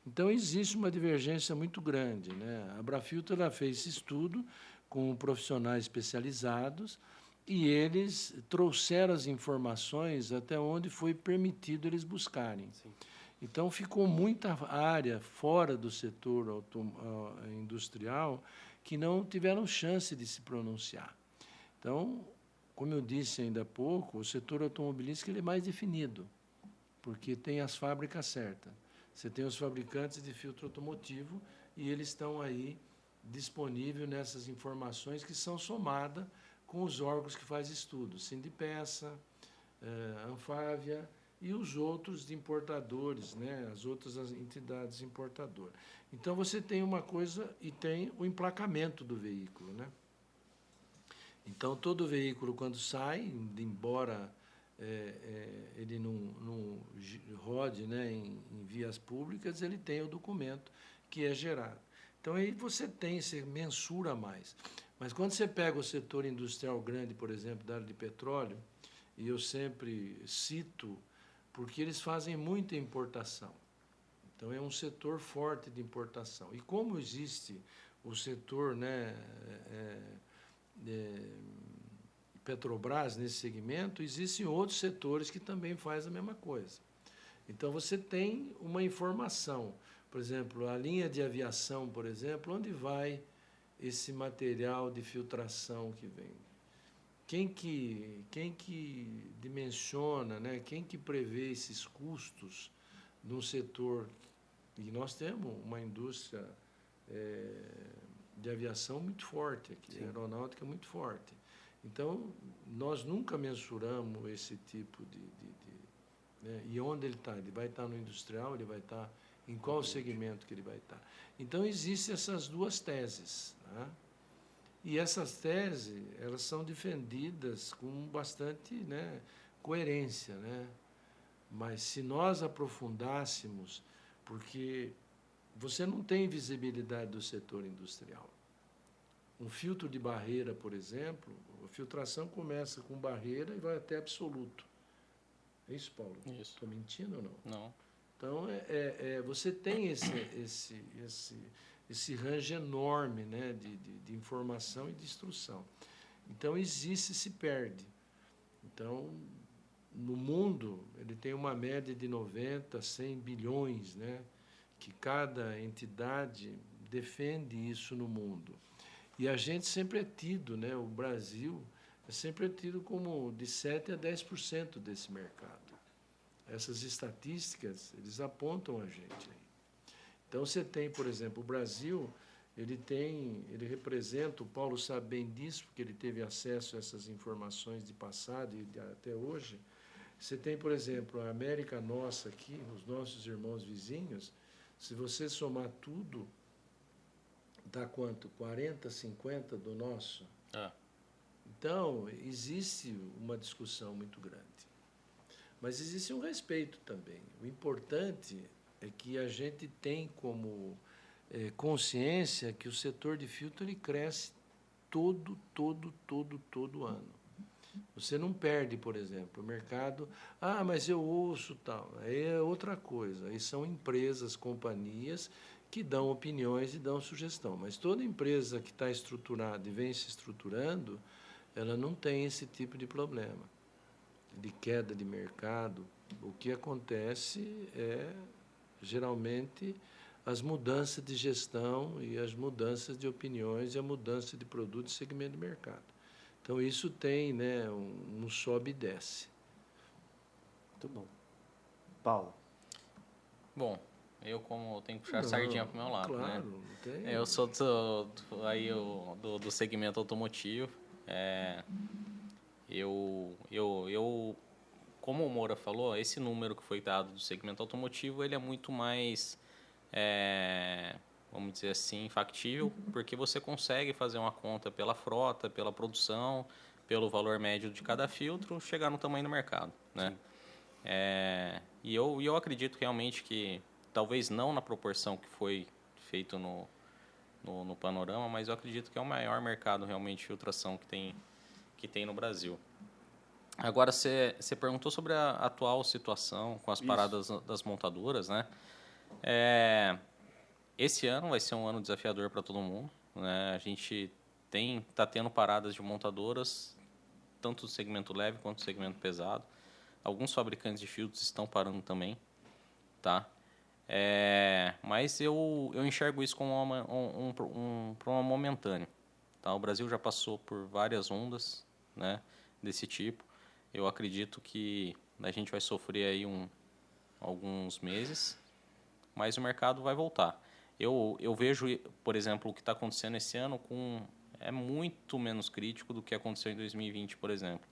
Então, existe uma divergência muito grande, né? A Abrafiltro ela fez esse estudo com profissionais especializados e eles trouxeram as informações até onde foi permitido eles buscarem. Sim. Então, ficou muita área fora do setor industrial que não tiveram chance de se pronunciar. Então, como eu disse ainda há pouco, o setor automobilístico ele é mais definido, porque tem as fábricas certas. Você tem os fabricantes de filtro automotivo e eles estão aí disponíveis nessas informações que são somadas com os órgãos que fazem estudos, Sindipeça, Anfávia e os outros de importadores, né, as outras entidades importadoras. Então, você tem uma coisa e tem o emplacamento do veículo, né? Então, todo veículo, quando sai, embora ele não rode, né, em vias públicas, ele tem o documento que é gerado. Então, aí você mensura mais. Mas quando você pega o setor industrial grande, por exemplo, da área de petróleo, e eu sempre cito, porque eles fazem muita importação. Então, é um setor forte de importação. E como existe o setor, né, Petrobras nesse segmento, existem outros setores que também fazem a mesma coisa. Então, você tem uma informação. Por exemplo, a linha de aviação, por exemplo, onde vai esse material de filtração que vem? Quem que dimensiona, né? Quem que prevê esses custos num setor? E nós temos uma indústria de aviação muito forte aqui, aeronáutica muito forte. Então, nós nunca mensuramos esse tipo né? E onde ele está? Ele vai estar no industrial, ele vai estar em qual segmento que ele vai estar? Então, existem essas duas teses, né? E essas teses, elas são defendidas com bastante, né, coerência, né? Mas se nós aprofundássemos, porque você não tem visibilidade do setor industrial. Um filtro de barreira, por exemplo, a filtração começa com barreira e vai até absoluto. É isso, Paulo? Isso. Estou mentindo ou não? Não. Então, você tem esse range enorme, né, de informação e de instrução. Então, existe e se perde. Então, no mundo, ele tem uma média de 90, 100 bilhões, né, que cada entidade defende isso no mundo. E a gente sempre é tido, né, o Brasil é sempre tido como de 7% a 10% desse mercado. Essas estatísticas, eles apontam a gente aí. Então, você tem, por exemplo, o Brasil ele representa, o Paulo sabe bem disso, porque ele teve acesso a essas informações de passado e até hoje. Você tem, por exemplo, a América nossa aqui, os nossos irmãos vizinhos, se você somar tudo, dá quanto? 40, 50 do nosso? Então, existe uma discussão muito grande. Mas existe um respeito também. O importante é que a gente tem como consciência que o setor de filtro ele cresce todo ano. Você não perde, por exemplo, o mercado. Ah, mas eu ouço tal. Aí é outra coisa. Aí são empresas, companhias que dão opiniões e dão sugestão. Mas toda empresa que está estruturada e vem se estruturando, ela não tem esse tipo de problema de queda de mercado. O que acontece é, geralmente, as mudanças de gestão e as mudanças de opiniões e a mudança de produto e segmento de mercado. Então, isso tem, né, um sobe e desce. Muito bom. Paulo. Bom, eu como tenho que puxar a sardinha para o meu lado, claro, né? Não tem... Eu sou do segmento automotivo. Como o Moura falou, esse número que foi dado do segmento automotivo, ele é muito mais, vamos dizer assim, factível, porque você consegue fazer uma conta pela frota, pela produção, pelo valor médio de cada filtro, chegar no tamanho do mercado, né? E eu acredito realmente que, talvez não na proporção que foi feito no panorama, mas eu acredito que é o maior mercado realmente de filtração que tem no Brasil. Agora, você perguntou sobre a atual situação com as paradas das montadoras, né? Esse ano vai ser um ano desafiador para todo mundo, né? A gente está tendo paradas de montadoras, tanto do segmento leve quanto do segmento pesado. Alguns fabricantes de filtros estão parando também, tá? Mas eu enxergo isso como um problema momentâneo. Tá? O Brasil já passou por várias ondas, né, desse tipo. Eu acredito que a gente vai sofrer aí alguns meses, mas o mercado vai voltar. Eu vejo, por exemplo, o que está acontecendo esse ano é muito menos crítico do que aconteceu em 2020, por exemplo.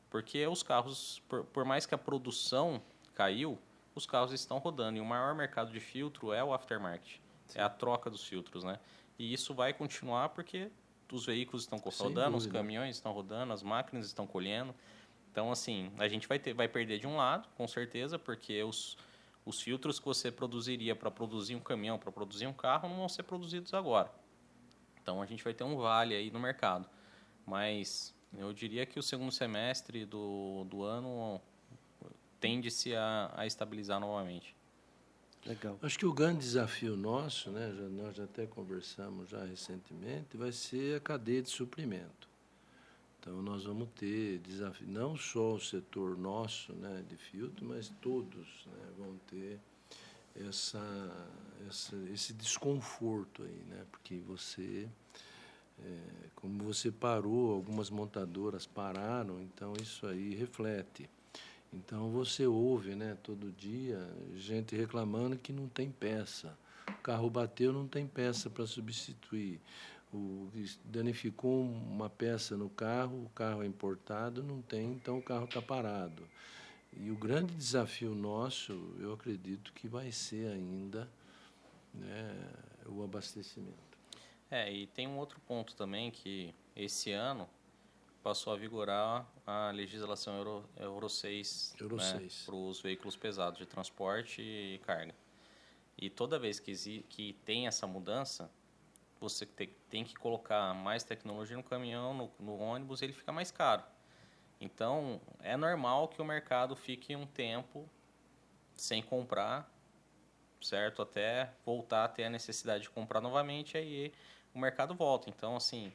Porque os carros, por mais que a produção caiu, os carros estão rodando. E o maior mercado de filtro é o aftermarket. Sim. É a troca dos filtros, né? E isso vai continuar porque os veículos estão rodando, os caminhões estão rodando, as máquinas estão colhendo. Então, assim, a gente vai perder de um lado, com certeza, porque os filtros que você produziria para produzir um caminhão, para produzir um carro, não vão ser produzidos agora. Então, a gente vai ter um vale aí no mercado. Mas eu diria que o segundo semestre do ano tende-se a estabilizar novamente. Legal. Acho que o grande desafio nosso, né, nós já até conversamos já recentemente, vai ser a cadeia de suprimento. Então, nós vamos ter desafio, não só o setor nosso, né, de filtro, mas todos, né, vão ter esse desconforto aí, né, porque como você parou, algumas montadoras pararam, então isso aí reflete. Então, você ouve, né, todo dia gente reclamando que não tem peça. O carro bateu, não tem peça para substituir. Danificou uma peça no carro, o carro é importado, não tem, então o carro está parado. E o grande desafio nosso, eu acredito que vai ser ainda, né, o abastecimento. E tem um outro ponto também, que esse ano passou a vigorar a legislação Euro 6, né, para os veículos pesados de transporte e carga. E toda vez que tem essa mudança, você tem que colocar mais tecnologia no caminhão, no ônibus, ele fica mais caro. Então, é normal que o mercado fique um tempo sem comprar, certo? Até voltar a ter a necessidade de comprar novamente, aí o mercado volta. Então, assim,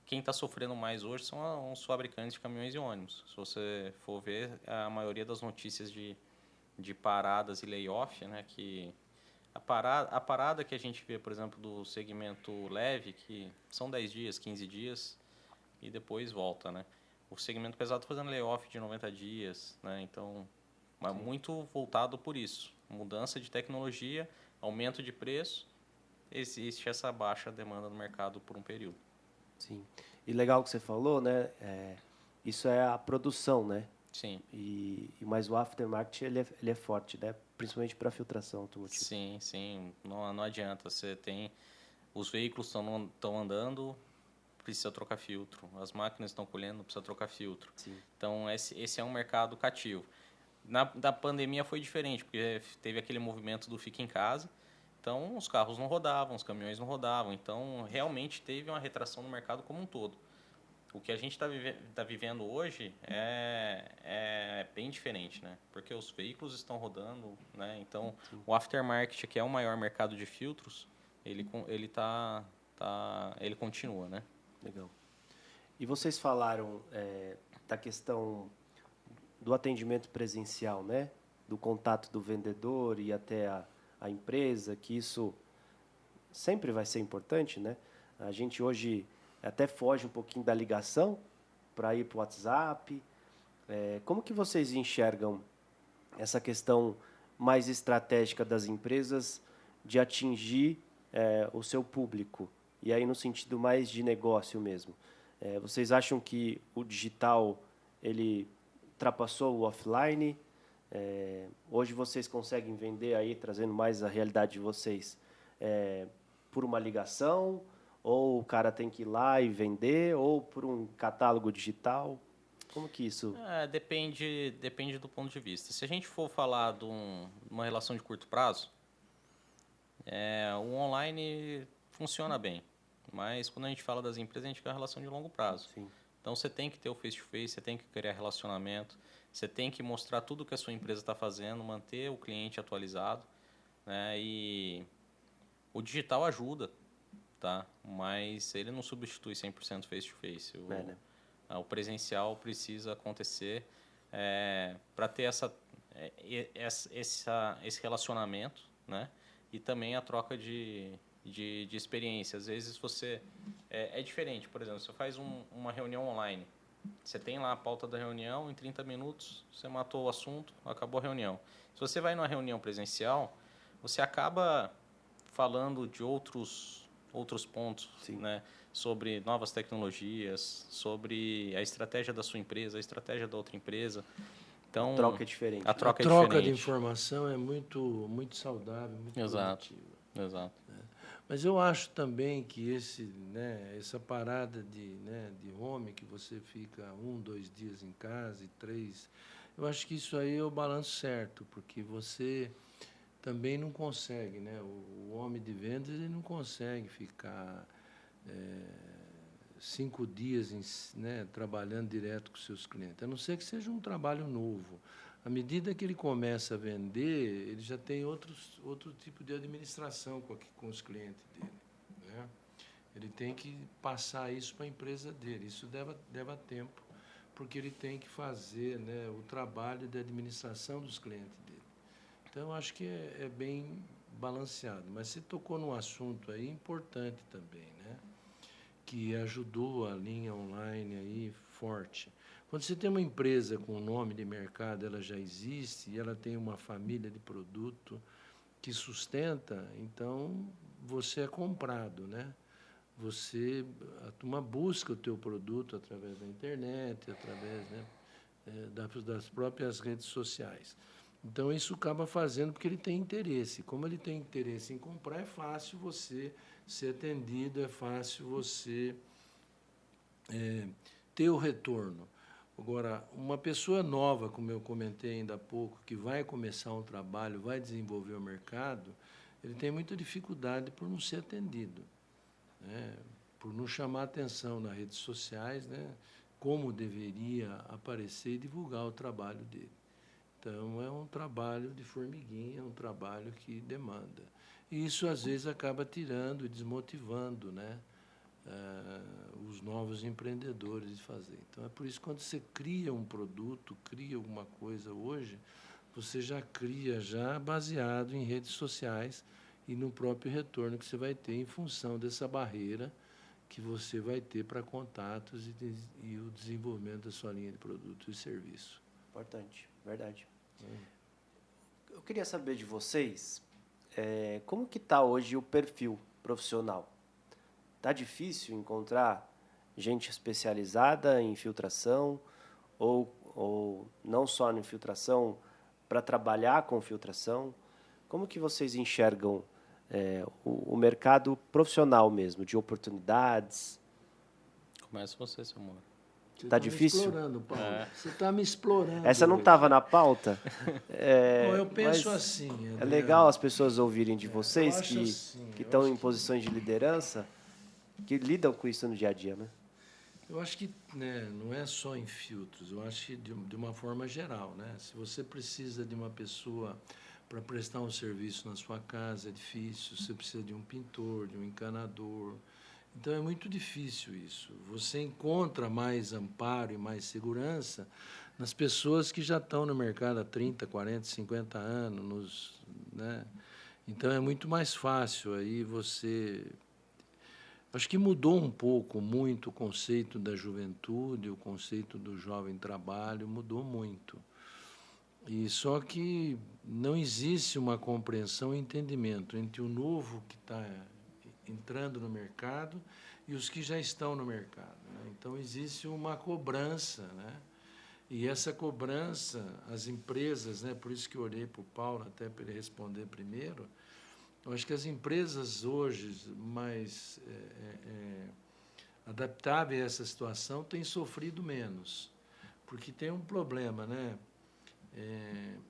quem está sofrendo mais hoje são os fabricantes de caminhões e ônibus. Se você for ver, a maioria das notícias de paradas e layoff, né, que a parada que a gente vê, por exemplo, do segmento leve, que são 10 dias, 15 dias, e depois volta, né? O segmento pesado fazendo layoff de 90 dias, né? Então, muito voltado por isso. Mudança de tecnologia, aumento de preço, existe essa baixa demanda no mercado por um período. Sim. E legal que você falou, né? Isso é a produção, né? Sim. Mas o aftermarket ele é forte, né? Principalmente para filtração automotiva. Sim, sim. Não adianta. Você tem... Os veículos estão andando, precisa trocar filtro. As máquinas estão colhendo, precisa trocar filtro. Sim. Então, esse é um mercado cativo. Da pandemia foi diferente, porque teve aquele movimento do fica em casa. Então, os carros não rodavam, os caminhões não rodavam. Então, realmente teve uma retração no mercado como um todo. O que a gente tá vivendo hoje é bem diferente, né? Porque os veículos estão rodando, né? Então, o aftermarket, que é o maior mercado de filtros, ele continua, né? Legal. E vocês falaram da questão do atendimento presencial, né? Do contato do vendedor e até a empresa, que isso sempre vai ser importante, né? A gente hoje até foge um pouquinho da ligação para ir para o WhatsApp. Como que vocês enxergam essa questão mais estratégica das empresas de atingir o seu público? E aí no sentido mais de negócio mesmo. Vocês acham que o digital ele ultrapassou o offline? Hoje vocês conseguem vender aí, trazendo mais a realidade de vocês, por uma ligação? Ou o cara tem que ir lá e vender? Ou por um catálogo digital? Como que isso... Depende do ponto de vista. Se a gente for falar de uma relação de curto prazo, o online funciona bem. Mas quando a gente fala das empresas, a gente quer uma relação de longo prazo. Sim. Então, você tem que ter o face-to-face, você tem que criar relacionamento, você tem que mostrar tudo que a sua empresa está fazendo, manter o cliente atualizado, né? E o digital ajuda, tá? Mas ele não substitui 100% face-to-face. Né? O presencial precisa acontecer para ter esse relacionamento, né? E também a troca de experiência. Às vezes você... É diferente, por exemplo, você faz uma reunião online. Você tem lá a pauta da reunião, em 30 minutos você matou o assunto, acabou a reunião. Se você vai numa reunião presencial, você acaba falando de outros pontos, né? Sobre novas tecnologias, sobre a estratégia da sua empresa, a estratégia da outra empresa. Então, a troca é diferente. A troca de informação é muito saudável, muito produtiva. Exato. Mas eu acho também que essa parada de home, que você fica 1, 2 dias em casa e 3, eu acho que isso aí é o balanço certo, porque você também não consegue, né? O homem de vendas ele não consegue ficar 5 dias trabalhando direto com seus clientes, a não ser que seja um trabalho novo. À medida que ele começa a vender, ele já tem outro tipo de administração com os clientes dele, né? Ele tem que passar isso para a empresa dele. Isso leva tempo, porque ele tem que fazer, né, o trabalho de administração dos clientes dele. Então, eu acho que é bem balanceado. Mas você tocou num assunto aí importante também, né, que ajudou a linha online aí forte. Quando você tem uma empresa com nome de mercado, ela já existe e ela tem uma família de produto que sustenta, então você é comprado, né? A turma busca o teu produto através da internet, através, né, das próprias redes sociais. Então, isso acaba fazendo porque ele tem interesse. Como ele tem interesse em comprar, é fácil você ser atendido, é fácil você ter o retorno. Agora, uma pessoa nova, como eu comentei ainda há pouco, que vai começar um trabalho, vai desenvolver o mercado, ele tem muita dificuldade por não ser atendido, né? Por não chamar atenção nas redes sociais, né? Como deveria aparecer e divulgar o trabalho dele. Então, é um trabalho de formiguinha, é um trabalho que demanda. E isso, às vezes, acaba tirando e desmotivando, né, os novos empreendedores de fazer. Então, é por isso que quando você cria um produto, cria alguma coisa hoje, você já cria baseado em redes sociais e no próprio retorno que você vai ter em função dessa barreira que você vai ter para contatos e o desenvolvimento da sua linha de produtos e serviço. Importante, verdade. Eu queria saber de vocês como que está hoje o perfil profissional? Tá difícil encontrar gente especializada em filtração ou não só em filtração, para trabalhar com filtração? Como que vocês enxergam o mercado profissional mesmo, de oportunidades? Começa você, seu amor. Você Tá me difícil? explorando, Paulo. Você está me explorando. Essa não hoje. estava na pauta? Bom, eu penso mas assim. É Adriano. legal as pessoas ouvirem de Eu vocês acho que assim, que eu estão acho em que- posições de liderança, que lidam com isso no dia a dia, né? Eu acho que, né, não é só em filtros, eu acho que de uma forma geral, né? Se você precisa de uma pessoa para prestar um serviço na sua casa, é difícil. Você precisa de um pintor, de um encanador. Então é muito difícil isso. Você encontra mais amparo e mais segurança nas pessoas que já estão no mercado há 30, 40, 50 anos, né? Então é muito mais fácil aí você. Acho que mudou um pouco, muito o conceito da juventude, o conceito do jovem trabalho, mudou muito. E só que não existe uma compreensão e entendimento entre o novo que está entrando no mercado e os que já estão no mercado, né? Então existe uma cobrança, né? E essa cobrança, as empresas, né? Por isso que eu olhei para o Paulo até para ele responder primeiro. Eu acho que as empresas hoje mais adaptáveis a essa situação têm sofrido menos, porque tem um problema, né?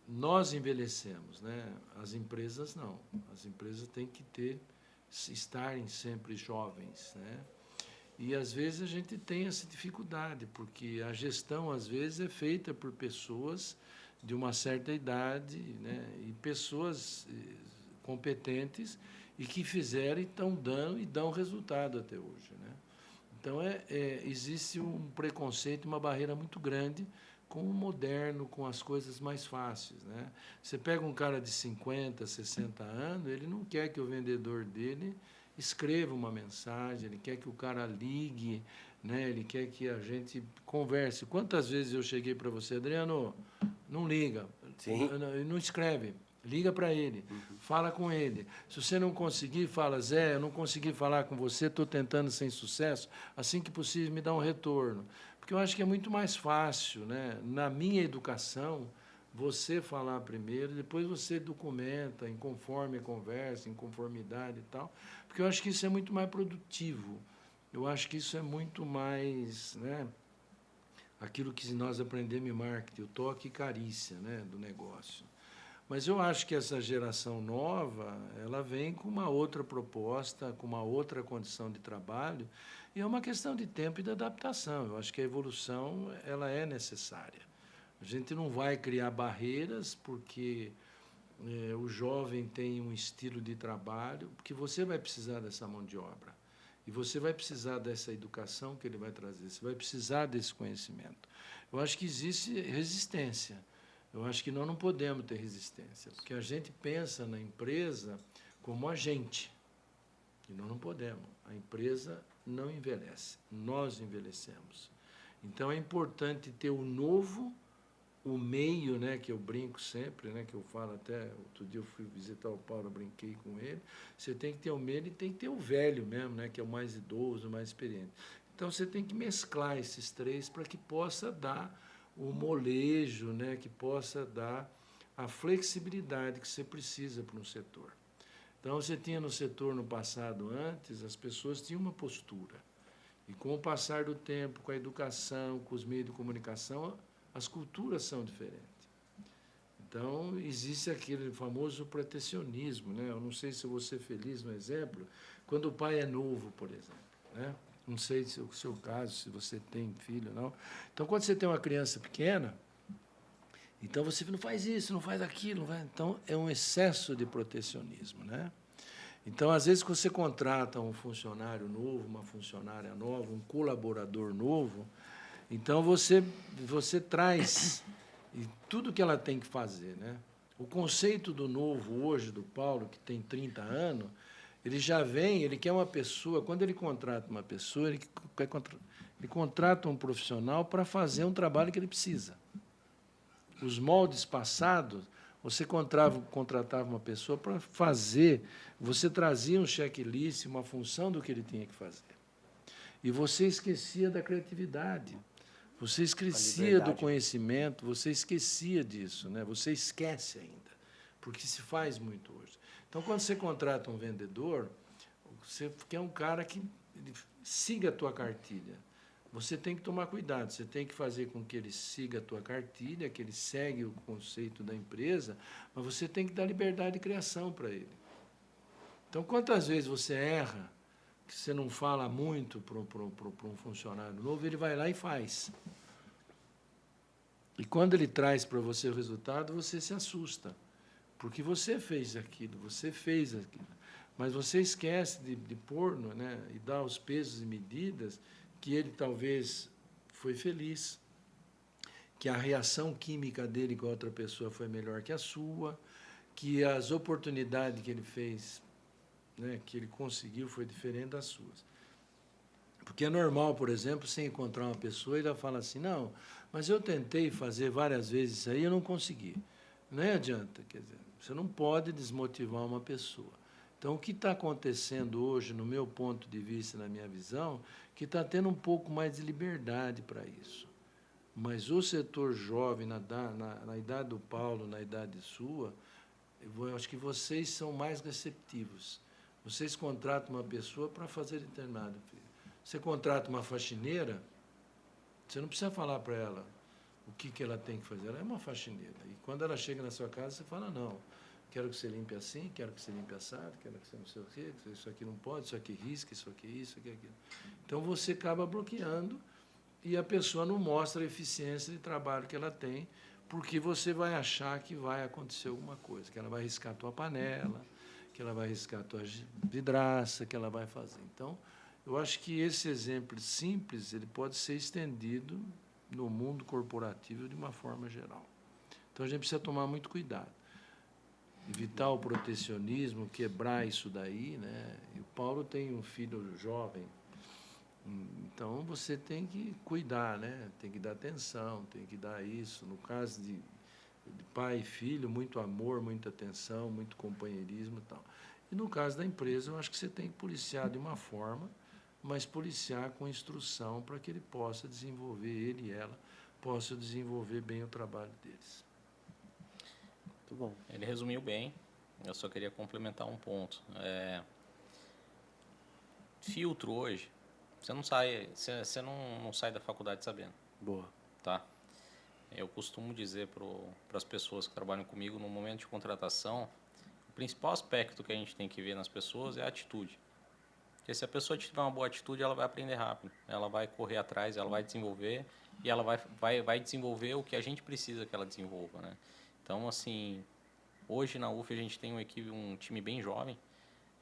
Nós envelhecemos, né? As empresas não. As empresas têm que estarem sempre jovens, né? E às vezes a gente tem essa dificuldade, porque a gestão às vezes é feita por pessoas de uma certa idade, né? E pessoas competentes e que fizeram e estão dando e dão resultado até hoje, né? Então existe um preconceito, uma barreira muito grande com o moderno, com as coisas mais fáceis, né? Você pega um cara de 50, 60 anos, ele não quer que o vendedor dele escreva uma mensagem, ele quer que o cara ligue, né? Ele quer que a gente converse. Quantas vezes eu cheguei para você, Adriano, não liga, Sim. não escreve, liga para ele, fala com ele. Se você não conseguir, fala, Zé, eu não consegui falar com você, estou tentando sem sucesso, assim que possível me dá um retorno. Porque eu acho que é muito mais fácil, né? Na minha educação, você falar primeiro, depois você documenta, em conforme a conversa, em conformidade e tal, porque eu acho que isso é muito mais produtivo. Eu acho que isso é muito mais, né? Aquilo que nós aprendemos em marketing, o toque e carícia, né? Do negócio. Mas eu acho que essa geração nova, ela vem com uma outra proposta, com uma outra condição de trabalho, e é uma questão de tempo e de adaptação. Eu acho que a evolução ela é necessária. A gente não vai criar barreiras porque o jovem tem um estilo de trabalho, porque você vai precisar dessa mão de obra. E você vai precisar dessa educação que ele vai trazer, você vai precisar desse conhecimento. Eu acho que existe resistência. Eu acho que nós não podemos ter resistência, porque a gente pensa na empresa como agente, e nós não podemos. A empresa não envelhece, nós envelhecemos. Então, é importante ter o novo, o meio, né, que eu brinco sempre, né, que eu falo até, outro dia eu fui visitar o Paulo, eu brinquei com ele, você tem que ter o meio e tem que ter o velho mesmo, né, que é o mais idoso, o mais experiente. Então, você tem que mesclar esses três para que possa dar o molejo, né, que possa dar a flexibilidade que você precisa para um setor. Então, você tinha no setor, no passado, antes, as pessoas tinham uma postura. E com o passar do tempo, com a educação, com os meios de comunicação, as culturas são diferentes. Então, existe aquele famoso protecionismo, né? Eu não sei se eu vou ser feliz no exemplo, quando o pai é novo, por exemplo, né? Não sei se é o seu caso, se você tem filho ou não. Então, quando você tem uma criança pequena, então você não faz isso, não faz aquilo. Não faz... Então, é um excesso de protecionismo, né? Então, às vezes, quando você contrata um funcionário novo, uma funcionária nova, um colaborador novo, então você traz e tudo que ela tem que fazer, né? O conceito do novo hoje, do Paulo, que tem 30 anos, ele já vem, ele quer uma pessoa, quando ele contrata uma pessoa, ele contrata um profissional para fazer um trabalho que ele precisa. Os moldes passados, Você contratava uma pessoa para fazer, você trazia um checklist, uma função do que ele tinha que fazer. E você esquecia da criatividade, você esquecia do conhecimento, você esquecia disso, né? Você esquece ainda, porque se faz muito hoje. Então, quando você contrata um vendedor, você quer um cara que ele siga a tua cartilha. Você tem que tomar cuidado, você tem que fazer com que ele siga a tua cartilha, que ele segue o conceito da empresa, mas você tem que dar liberdade de criação para ele. Então, quantas vezes você erra, que você não fala muito para um funcionário novo, ele vai lá e faz. E quando ele traz para você o resultado, você se assusta, porque você fez aquilo, mas você esquece de pôr, né, e dar os pesos e medidas que ele talvez foi feliz, que a reação química dele com a outra pessoa foi melhor que a sua, que as oportunidades que ele fez, né, que ele conseguiu, foi diferente das suas. Porque é normal, por exemplo, você encontrar uma pessoa e ela fala assim, não, mas eu tentei fazer várias vezes isso aí e eu não consegui. Não adianta, quer dizer, você não pode desmotivar uma pessoa. Então, o que está acontecendo hoje, no meu ponto de vista, na minha visão, que está tendo um pouco mais de liberdade para isso. Mas o setor jovem, na idade do Paulo, na idade sua, eu acho que vocês são mais receptivos. Vocês contratam uma pessoa para fazer determinado. Você contrata uma faxineira, você não precisa falar para ela o que ela tem que fazer. Ela é uma faxineira. E quando ela chega na sua casa, você fala, não, quero que você limpe assim, quero que você limpe assado, quero que você não sei o quê, isso aqui não pode, isso aqui risca, isso aqui, aquilo. Então, você acaba bloqueando e a pessoa não mostra a eficiência de trabalho que ela tem, porque você vai achar que vai acontecer alguma coisa, que ela vai riscar a tua panela, que ela vai riscar a tua vidraça, que ela vai fazer. Então, eu acho que esse exemplo simples ele pode ser estendido no mundo corporativo de uma forma geral. Então, a gente precisa tomar muito cuidado. Evitar o protecionismo, quebrar isso daí, né? E o Paulo tem um filho jovem, então você tem que cuidar, né? Tem que dar atenção, tem que dar isso. No caso de pai e filho, muito amor, muita atenção, muito companheirismo e tal. E no caso da empresa, eu acho que você tem que policiar de uma forma, mas policiar com instrução para que ele possa desenvolver, ele e ela, possam desenvolver bem o trabalho deles. Muito bom. Ele resumiu bem, eu só queria complementar um ponto. Filtro hoje, você não sai da faculdade sabendo. Boa. Tá? Eu costumo dizer para as pessoas que trabalham comigo, no momento de contratação, o principal aspecto que a gente tem que ver nas pessoas é a atitude. Porque se a pessoa tiver uma boa atitude, ela vai aprender rápido, ela vai correr atrás, ela vai desenvolver e ela vai desenvolver o que a gente precisa que ela desenvolva, né? Então, assim, hoje na UF a gente tem um time bem jovem,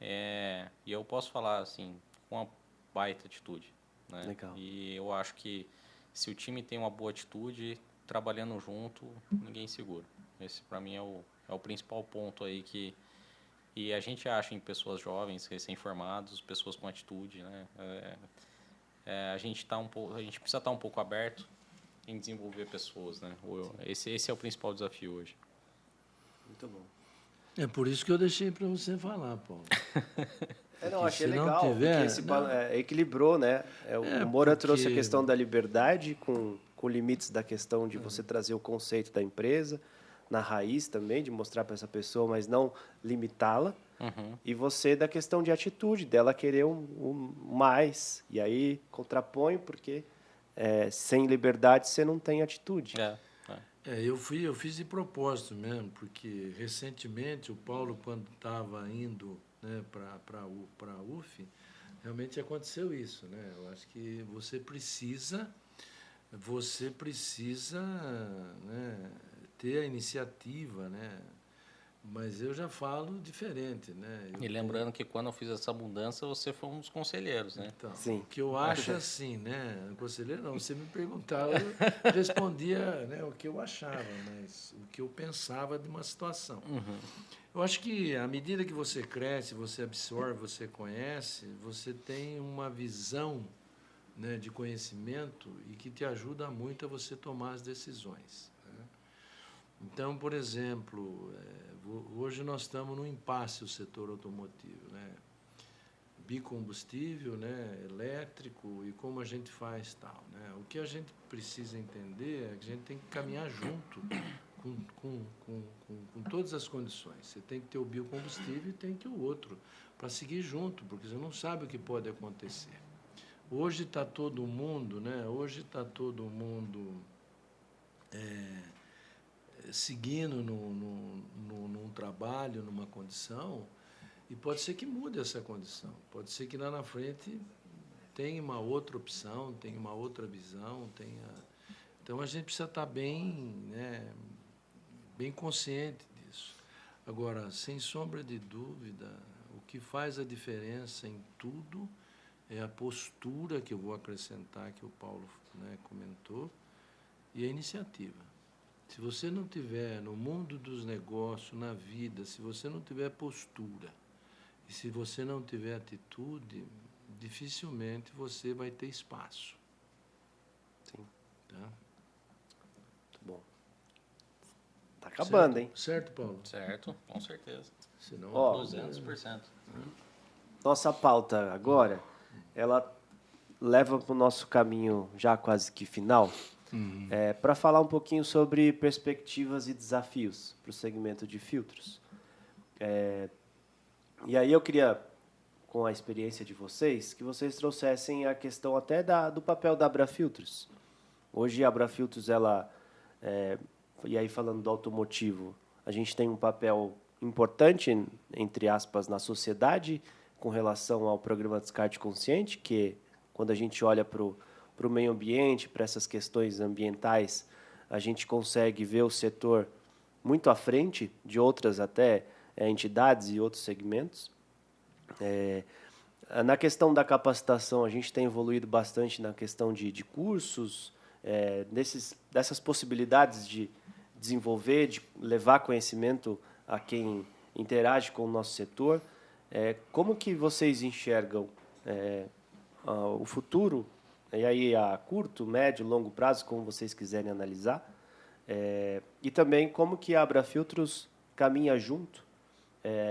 e eu posso falar, assim, com uma baita atitude, né? Legal. E eu acho que se o time tem uma boa atitude, trabalhando junto, ninguém segura. Esse, para mim, é o principal ponto aí e a gente acha em pessoas jovens, recém-formados, pessoas com atitude, né? A gente precisa estar um pouco aberto em desenvolver pessoas, né? Esse é o principal desafio hoje. Muito bom. É por isso que eu deixei para você falar, Paulo. Não, achei legal, porque equilibrou, né? O Moura trouxe a questão da liberdade com limites da questão de você trazer o conceito da empresa, na raiz também, de mostrar para essa pessoa, mas não limitá-la. Uhum. E você da questão de atitude, dela querer um mais. E aí contrapõe, porque sem liberdade você não tem atitude. Eu fiz de propósito mesmo, porque recentemente o Paulo, quando estava indo, né, para a UF, realmente aconteceu isso, né? Eu acho que você precisa, né, ter a iniciativa, né? Mas eu já falo diferente, né? E lembrando que quando eu fiz essa mudança, você foi um dos conselheiros, né? Então, Sim. o que eu acho assim, né? Conselheiro não, você me perguntava, eu respondia, né, o que eu achava, mas o que eu pensava de uma situação. Uhum. Eu acho que à medida que você cresce, você absorve, você conhece, você tem uma visão, né, de conhecimento e que te ajuda muito a você tomar as decisões, né? Então, por exemplo, hoje nós estamos num impasse o setor automotivo, né? Bicombustível, né? Elétrico, e como a gente faz tal, né? O que a gente precisa entender é que a gente tem que caminhar junto com todas as condições. Você tem que ter o biocombustível e tem que o outro, para seguir junto, porque você não sabe o que pode acontecer. Hoje está todo mundo, né? Hoje está todo mundo seguindo num trabalho, numa condição, e pode ser que mude essa condição. Pode ser que lá na frente tenha uma outra opção, tenha uma outra visão, Então a gente precisa estar bem, né, bem consciente disso. Agora, sem sombra de dúvida, o que faz a diferença em tudo é a postura que eu vou acrescentar, que o Paulo, né, comentou, e a iniciativa. Se você não tiver no mundo dos negócios, na vida, se você não tiver postura e se você não tiver atitude, dificilmente você vai ter espaço. Sim. Tá? Muito bom. Tá acabando, Certo? hein? Certo, Paulo? Certo, com certeza. Senão, 200%. Nossa pauta agora, ela leva para o nosso caminho já quase que final, para falar um pouquinho sobre perspectivas e desafios para o segmento de filtros. E aí eu queria, com a experiência de vocês, que vocês trouxessem a questão até do papel da Abrafiltros. Hoje a Abrafiltros, e aí falando do automotivo, a gente tem um papel importante, entre aspas, na sociedade, com relação ao programa Descarte Consciente, que quando a gente olha para o meio ambiente, para essas questões ambientais, a gente consegue ver o setor muito à frente de outras até entidades e outros segmentos. Na questão da capacitação, a gente tem evoluído bastante na questão de cursos, dessas possibilidades de desenvolver, de levar conhecimento a quem interage com o nosso setor. Como que vocês enxergam o futuro, e aí a curto, médio, longo prazo, como vocês quiserem analisar, e também como que a Abrafiltros caminha junto?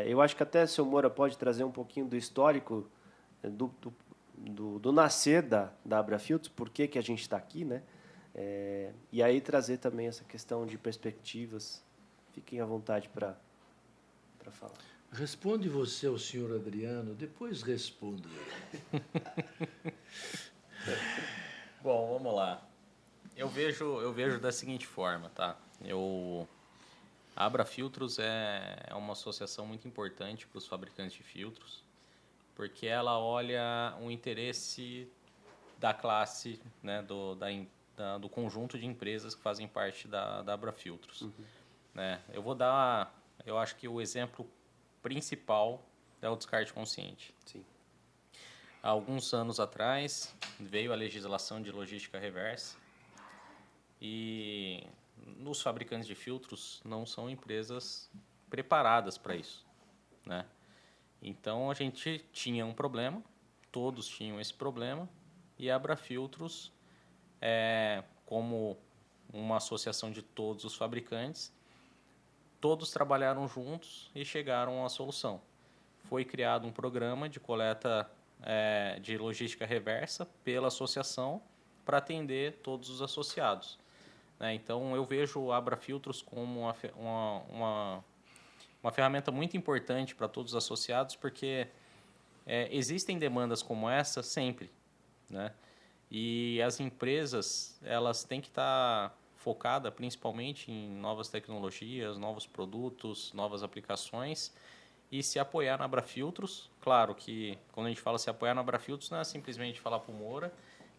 Eu acho que até o seu Moura pode trazer um pouquinho do histórico do nascer da Abrafiltros, por que a gente está aqui, né? E aí trazer também essa questão de perspectivas. Fiquem à vontade para falar. Responde você ao senhor Adriano, depois respondo. Bom, vamos lá. Eu vejo da seguinte forma, tá? A Abrafiltros é uma associação muito importante para os fabricantes de filtros, porque ela olha o interesse da classe, né, do conjunto de empresas que fazem parte da Abrafiltros. Né? Eu acho que o exemplo principal é o descarte consciente. Sim. Há alguns anos atrás, veio a legislação de logística reversa e os fabricantes de filtros não são empresas preparadas para isso, né? Então, a gente tinha um problema, todos tinham esse problema, e a Abrafiltros, como uma associação de todos os fabricantes, todos trabalharam juntos e chegaram à solução. Foi criado um programa de coleta de logística reversa pela associação para atender todos os associados. Né? Então, eu vejo a Abrafiltros como uma ferramenta muito importante para todos os associados, porque existem demandas como essa sempre, né? E as empresas, elas têm que estar focadas principalmente em novas tecnologias, novos produtos, novas aplicações, e se apoiar na Abrafiltros. Claro que quando a gente fala se apoiar na Abrafiltros, não é simplesmente falar para o Moura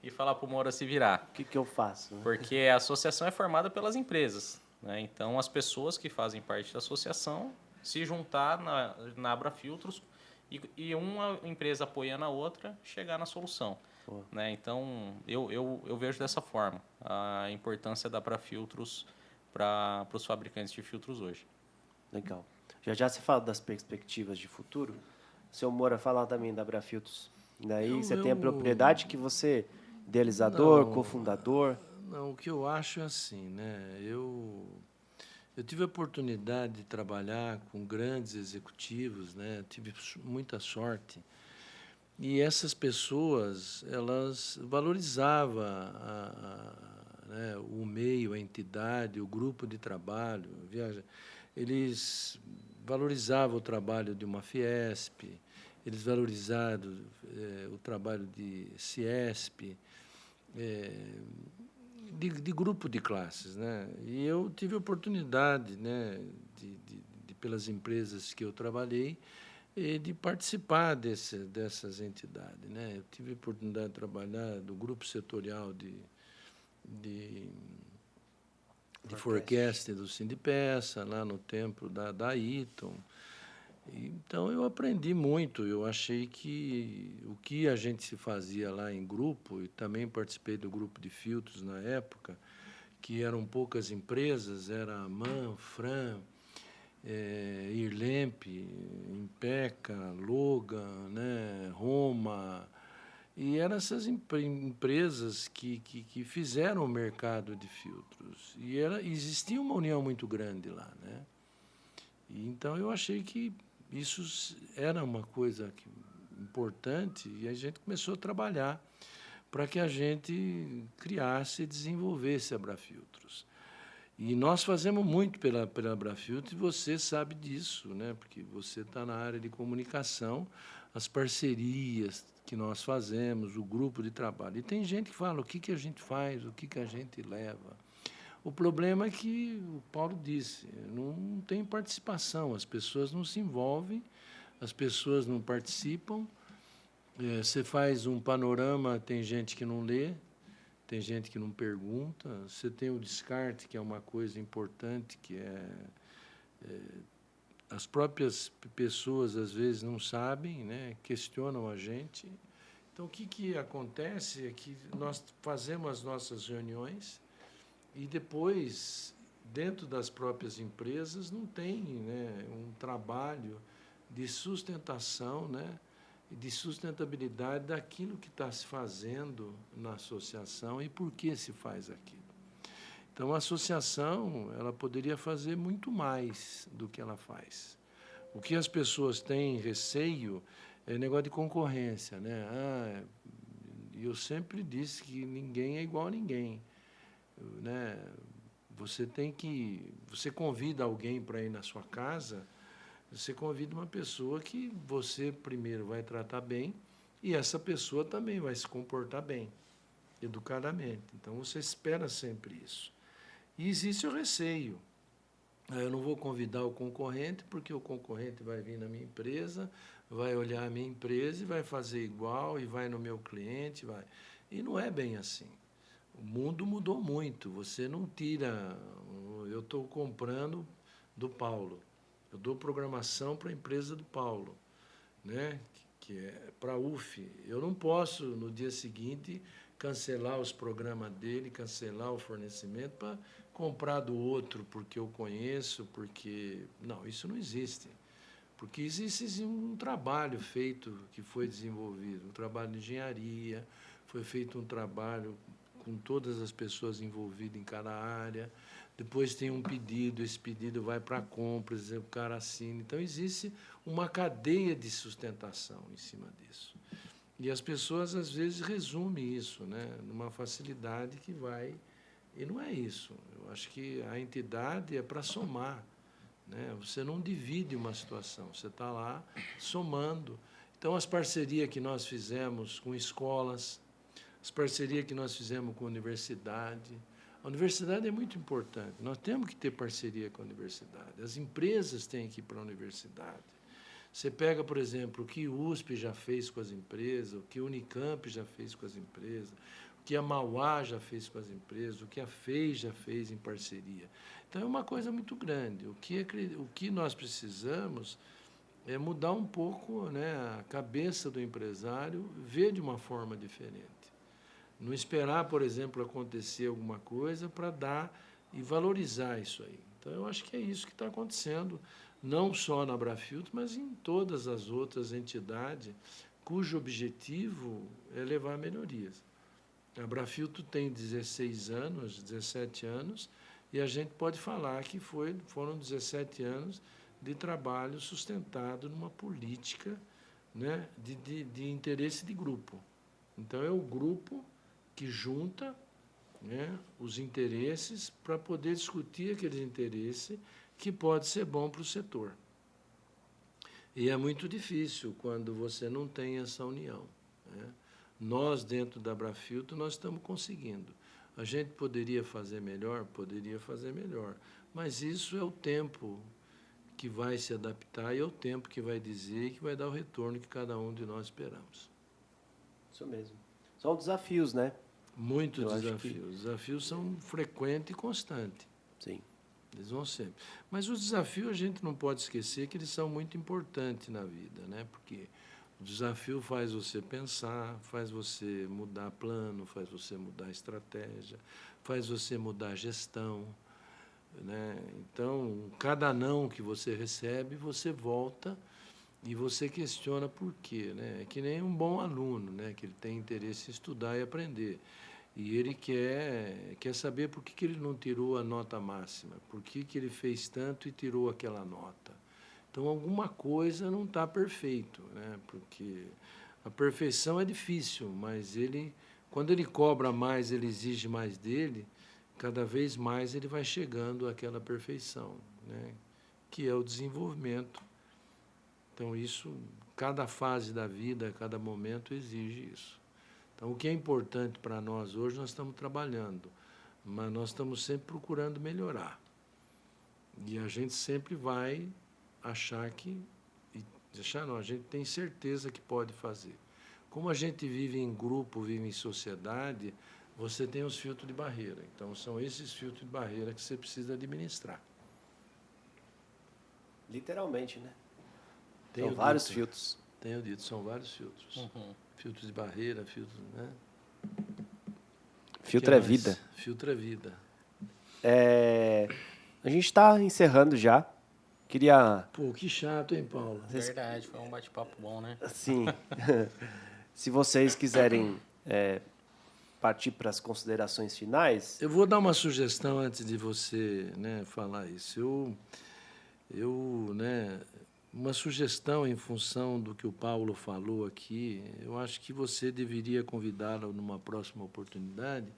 e falar para o Moura se virar. O que eu faço? Né? Porque a associação é formada pelas empresas, né? Então, as pessoas que fazem parte da associação se juntar na Abrafiltros e uma empresa apoiando a outra, chegar na solução. Né? Então, eu vejo dessa forma a importância da Abrafiltros para os fabricantes de filtros hoje. Legal. Já se fala das perspectivas de futuro. O seu Moura fala também da Abrafiltros. Daí você tem a propriedade que você, idealizador, cofundador. Não, o que eu acho é assim, né? Eu Eu tive a oportunidade de trabalhar com grandes executivos, né? Tive muita sorte. E essas pessoas, elas valorizavam né, o meio, a entidade, o grupo de trabalho. Eles valorizavam o trabalho de uma Fiesp, eles valorizavam o trabalho de Ciesp, de grupo de classes, né? E eu tive a oportunidade, né, pelas empresas que eu trabalhei, de participar dessas entidades, né? Eu tive a oportunidade de trabalhar do grupo setorial de forecast do Sindipeça, lá no templo da Eaton. Então, eu aprendi muito. Eu achei que o que a gente se fazia lá em grupo, e também participei do grupo de filtros na época, que eram poucas empresas, era a MAN, FRAM, Irlemp, Impeca, Logan, né, Roma, e eram essas empresas que fizeram o mercado de filtros. E existia uma união muito grande lá, né? E, então, eu achei que isso era uma coisa importante e a gente começou a trabalhar para que a gente criasse e desenvolvesse a Abrafiltros. E nós fazemos muito pela Abrafiltros, e você sabe disso, né? Porque você está na área de comunicação, as parcerias que nós fazemos, o grupo de trabalho. E tem gente que fala o que a gente faz, o que a gente leva. O problema é que, o Paulo disse, não tem participação, as pessoas não se envolvem, as pessoas não participam. Você faz um panorama, tem gente que não lê, tem gente que não pergunta. Você tem o descarte, que é uma coisa importante, que as próprias pessoas, às vezes, não sabem, né? Questionam a gente. Então, o que acontece é que nós fazemos as nossas reuniões e depois, dentro das próprias empresas, não tem, né, um trabalho de sustentação, né, de sustentabilidade daquilo que está se fazendo na associação e por que se faz aquilo. Então, a associação ela poderia fazer muito mais do que ela faz. O que as pessoas têm receio é negócio de concorrência, né? Eu sempre disse que ninguém é igual a ninguém. Né? Você convida alguém para ir na sua casa, você convida uma pessoa que você primeiro vai tratar bem e essa pessoa também vai se comportar bem, educadamente. Então, você espera sempre isso. E existe o receio. Eu não vou convidar o concorrente, porque o concorrente vai vir na minha empresa, vai olhar a minha empresa e vai fazer igual, e vai no meu cliente. E não é bem assim. O mundo mudou muito. Você não tira... Eu estou comprando do Paulo. Eu dou programação para a empresa do Paulo, né? Que é para a UF. Eu não posso, no dia seguinte, cancelar os programas dele, cancelar o fornecimento para comprar do outro porque eu conheço, porque... Não, isso não existe. Porque existe um trabalho feito, que foi desenvolvido, um trabalho de engenharia, foi feito um trabalho com todas as pessoas envolvidas em cada área. Depois tem um pedido, esse pedido vai para a compra, o cara assina. Então, existe uma cadeia de sustentação em cima disso. E as pessoas, às vezes, resumem isso, né, numa facilidade que vai... E não é isso. Eu acho que a entidade é para somar. Né? Você não divide uma situação, você está lá somando. Então, as parcerias que nós fizemos com escolas, as parcerias que nós fizemos com a universidade. A universidade é muito importante. Nós temos que ter parceria com a universidade. As empresas têm que ir para a universidade. Você pega, por exemplo, o que o USP já fez com as empresas, o que a Unicamp já fez com as empresas, o que a Mauá já fez com as empresas, o que a FEI já fez em parceria. Então, é uma coisa muito grande. O que nós precisamos é mudar um pouco, né, a cabeça do empresário, ver de uma forma diferente. Não esperar, por exemplo, acontecer alguma coisa para dar e valorizar isso aí. Então, eu acho que é isso que está acontecendo, não só na Abrafiltros, mas em todas as outras entidades cujo objetivo é levar melhorias. A Abrafiltros tem 16 anos, 17 anos, E a gente pode falar que foram 17 anos de trabalho sustentado numa política, né, de interesse de grupo. Então, é o grupo que junta, né, os interesses para poder discutir aqueles interesses que pode ser bom para o setor. E é muito difícil quando você não tem essa união, né? Nós, dentro da Abrafiltro, nós estamos conseguindo. A gente poderia fazer melhor? Poderia fazer melhor. Mas isso é o tempo que vai se adaptar e é o tempo que vai dizer e que vai dar o retorno que cada um de nós esperamos. Isso mesmo. São desafios, né? Muitos Eu acho desafios. Os desafios são frequentes e constantes. Sim. Eles vão sempre. Mas os desafios a gente não pode esquecer que eles são muito importantes na vida, né? Porque o desafio faz você pensar, faz você mudar plano, faz você mudar estratégia, faz você mudar gestão, né? Então, cada não que você recebe, você volta e você questiona por quê, né? É que nem um bom aluno, né? Que ele tem interesse em estudar e aprender. E ele quer saber por que ele não tirou a nota máxima, por que ele fez tanto e tirou aquela nota. Então, alguma coisa não está perfeito, né? Porque a perfeição é difícil, mas quando ele cobra mais, ele exige mais dele, cada vez mais ele vai chegando àquela perfeição, né? Que é o desenvolvimento. Então, cada fase da vida, cada momento exige isso. Então, o que é importante para nós hoje, nós estamos trabalhando, mas nós estamos sempre procurando melhorar. E a gente sempre vai achar a gente tem certeza que pode fazer. Como a gente vive em grupo, vive em sociedade, você tem os filtros de barreira. Então, são esses filtros de barreira que você precisa administrar. Literalmente, né? São vários filtros. Tenho dito, são vários filtros. Uhum. Filtros de barreira, filtros, né? Filtro é vida. Filtro é vida. A gente está encerrando já. Queria... Pô, que chato, hein, Paulo? Verdade, foi um bate-papo bom, né? Sim. Se vocês quiserem partir para as considerações finais... Eu vou dar uma sugestão antes de você, né, falar isso. Uma sugestão em função do que o Paulo falou aqui, eu acho que você deveria convidá-lo numa próxima oportunidade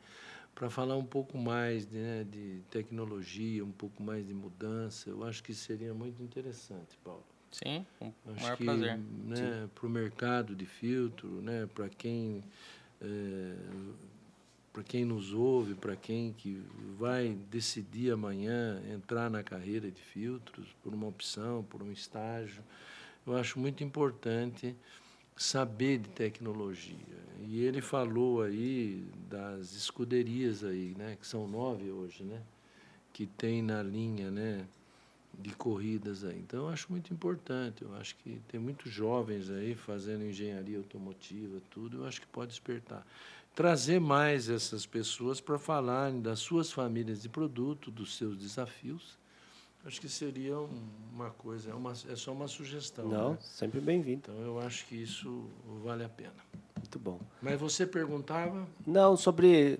para falar um pouco mais, né, de tecnologia, um pouco mais de mudança. Eu acho que seria muito interessante, Paulo. Sim, com o Acho maior que, prazer. né, para o mercado de filtro, né, para quem nos ouve, para quem que vai decidir amanhã entrar na carreira de filtros, por uma opção, por um estágio, eu acho muito importante saber de tecnologia. E ele falou aí das escuderias aí, né, que são 9 hoje, né, que tem na linha, né, de corridas aí. Então, eu acho muito importante. Eu acho que tem muitos jovens aí fazendo engenharia automotiva, tudo. Eu acho que pode despertar. Trazer mais essas pessoas para falarem das suas famílias de produto, dos seus desafios. Acho que seria uma coisa, é só uma sugestão. Não, né? sempre bem-vindo. Então, eu acho que isso vale a pena. Muito bom. Mas você perguntava? Não, sobre...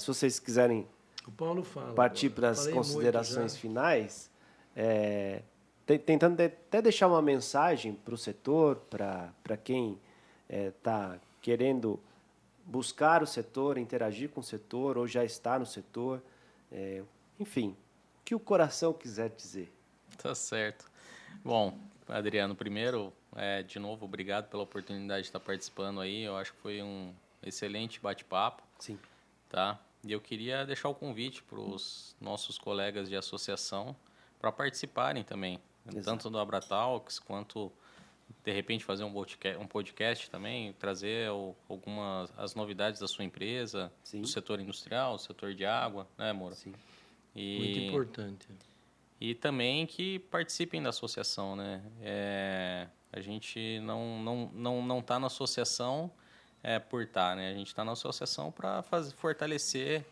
se vocês quiserem O Paulo fala. partir agora. para as Falei considerações muito já. finais, tentando até deixar uma mensagem para o setor, para quem está querendo buscar o setor, interagir com o setor, ou já está no setor, enfim, o que o coração quiser dizer. Tá certo. Bom, Adriano, primeiro, de novo, obrigado pela oportunidade de estar participando aí. Eu acho que foi um excelente bate-papo. Sim. Tá? E eu queria deixar o convite para os nossos colegas de associação para participarem também, Exato. Tanto do Abratalks quanto, de repente, fazer um podcast também, trazer as novidades da sua empresa, Sim. do setor industrial, do setor de água, né, Moura? Sim. Muito importante. E também que participem da associação, né? A gente não está na associação por estar, né? A gente está na associação para fortalecer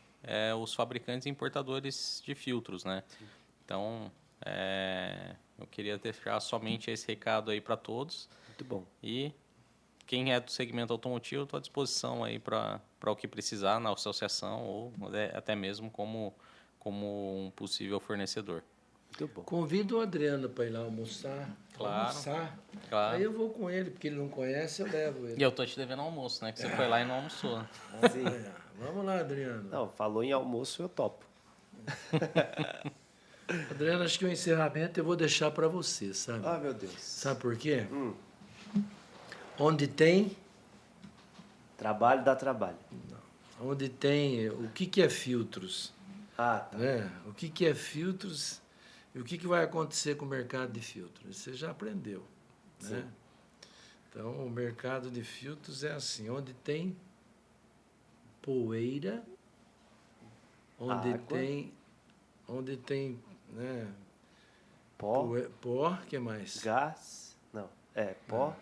os fabricantes e importadores de filtros, né? Sim. Então, eu queria deixar somente esse recado aí para todos. Muito bom. E quem é do segmento automotivo, estou à disposição aí para o que precisar na associação ou até mesmo como como um possível fornecedor. Muito bom. Convido o Adriano para ir lá almoçar. Claro. Almoçar. Claro. Aí eu vou com ele, porque ele não conhece, eu levo ele. E eu tô te devendo almoço, né? Que você foi lá e não almoçou. Sim. Vamos lá, Adriano. Não, falou em almoço, eu topo. Adriano, acho que o encerramento eu vou deixar para você, sabe? Ah, meu Deus. Sabe por quê? Onde tem... Trabalho dá trabalho. Onde tem... O que é filtros? Ah, tá. Né? O que é filtros e o que vai acontecer com o mercado de filtros? Você já aprendeu. Né? Sim. Então, o mercado de filtros é assim, onde tem poeira, onde tem né, Pó, pó, que mais? gás, não, pó.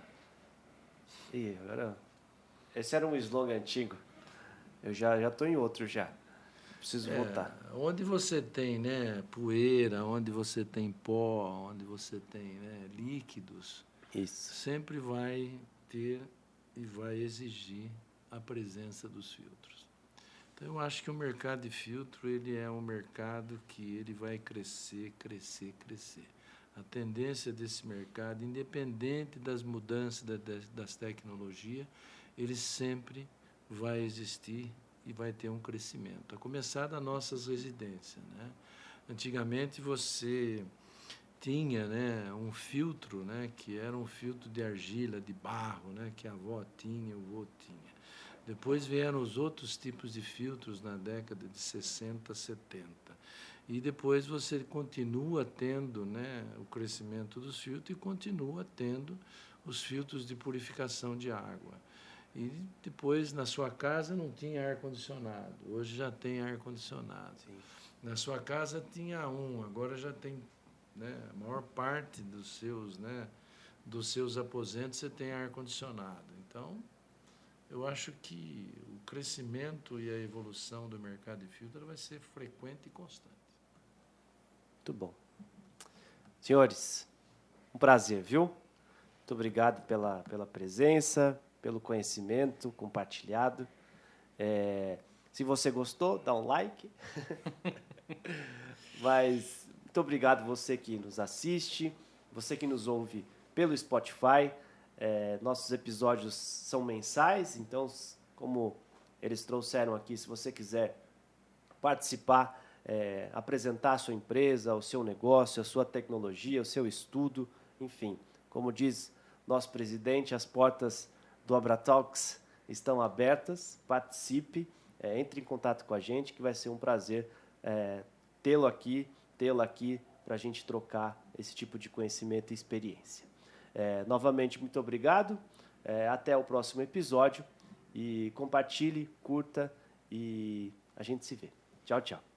Ih, agora... Esse era um slogan antigo. Eu já tô em outro já. Preciso voltar. Onde você tem né, poeira, onde você tem pó, onde você tem né, líquidos, Isso. sempre vai ter e vai exigir a presença dos filtros. Então, eu acho que o mercado de filtro ele é um mercado que ele vai crescer, crescer, crescer. A tendência desse mercado, independente das mudanças das tecnologias, ele sempre vai existir e vai ter um crescimento. A começar das nossas residências. Né? Antigamente, você tinha né, um filtro, né, que era um filtro de argila, de barro, né, que a avó tinha, o avô tinha. Depois vieram os outros tipos de filtros na década de 60, 70. E depois você continua tendo né, o crescimento dos filtros e continua tendo os filtros de purificação de água. E depois, na sua casa, não tinha ar-condicionado. Hoje já tem ar-condicionado. Na sua casa tinha agora já tem... Né, a maior parte dos seus aposentos você tem ar-condicionado. Então, eu acho que o crescimento e a evolução do mercado de filtro vai ser frequente e constante. Muito bom. Senhores, um prazer, viu? Muito obrigado pela presença, pelo conhecimento compartilhado. Se você gostou, dá um like. Mas muito obrigado você que nos assiste, você que nos ouve pelo Spotify. Nossos episódios são mensais, então, como eles trouxeram aqui, se você quiser participar, apresentar a sua empresa, o seu negócio, a sua tecnologia, o seu estudo, enfim, como diz nosso presidente, as portas do AbraTalks estão abertas, participe, entre em contato com a gente, que vai ser um prazer tê-la aqui para a gente trocar esse tipo de conhecimento e experiência. Novamente, muito obrigado, até o próximo episódio, e compartilhe, curta, e a gente se vê. Tchau, tchau.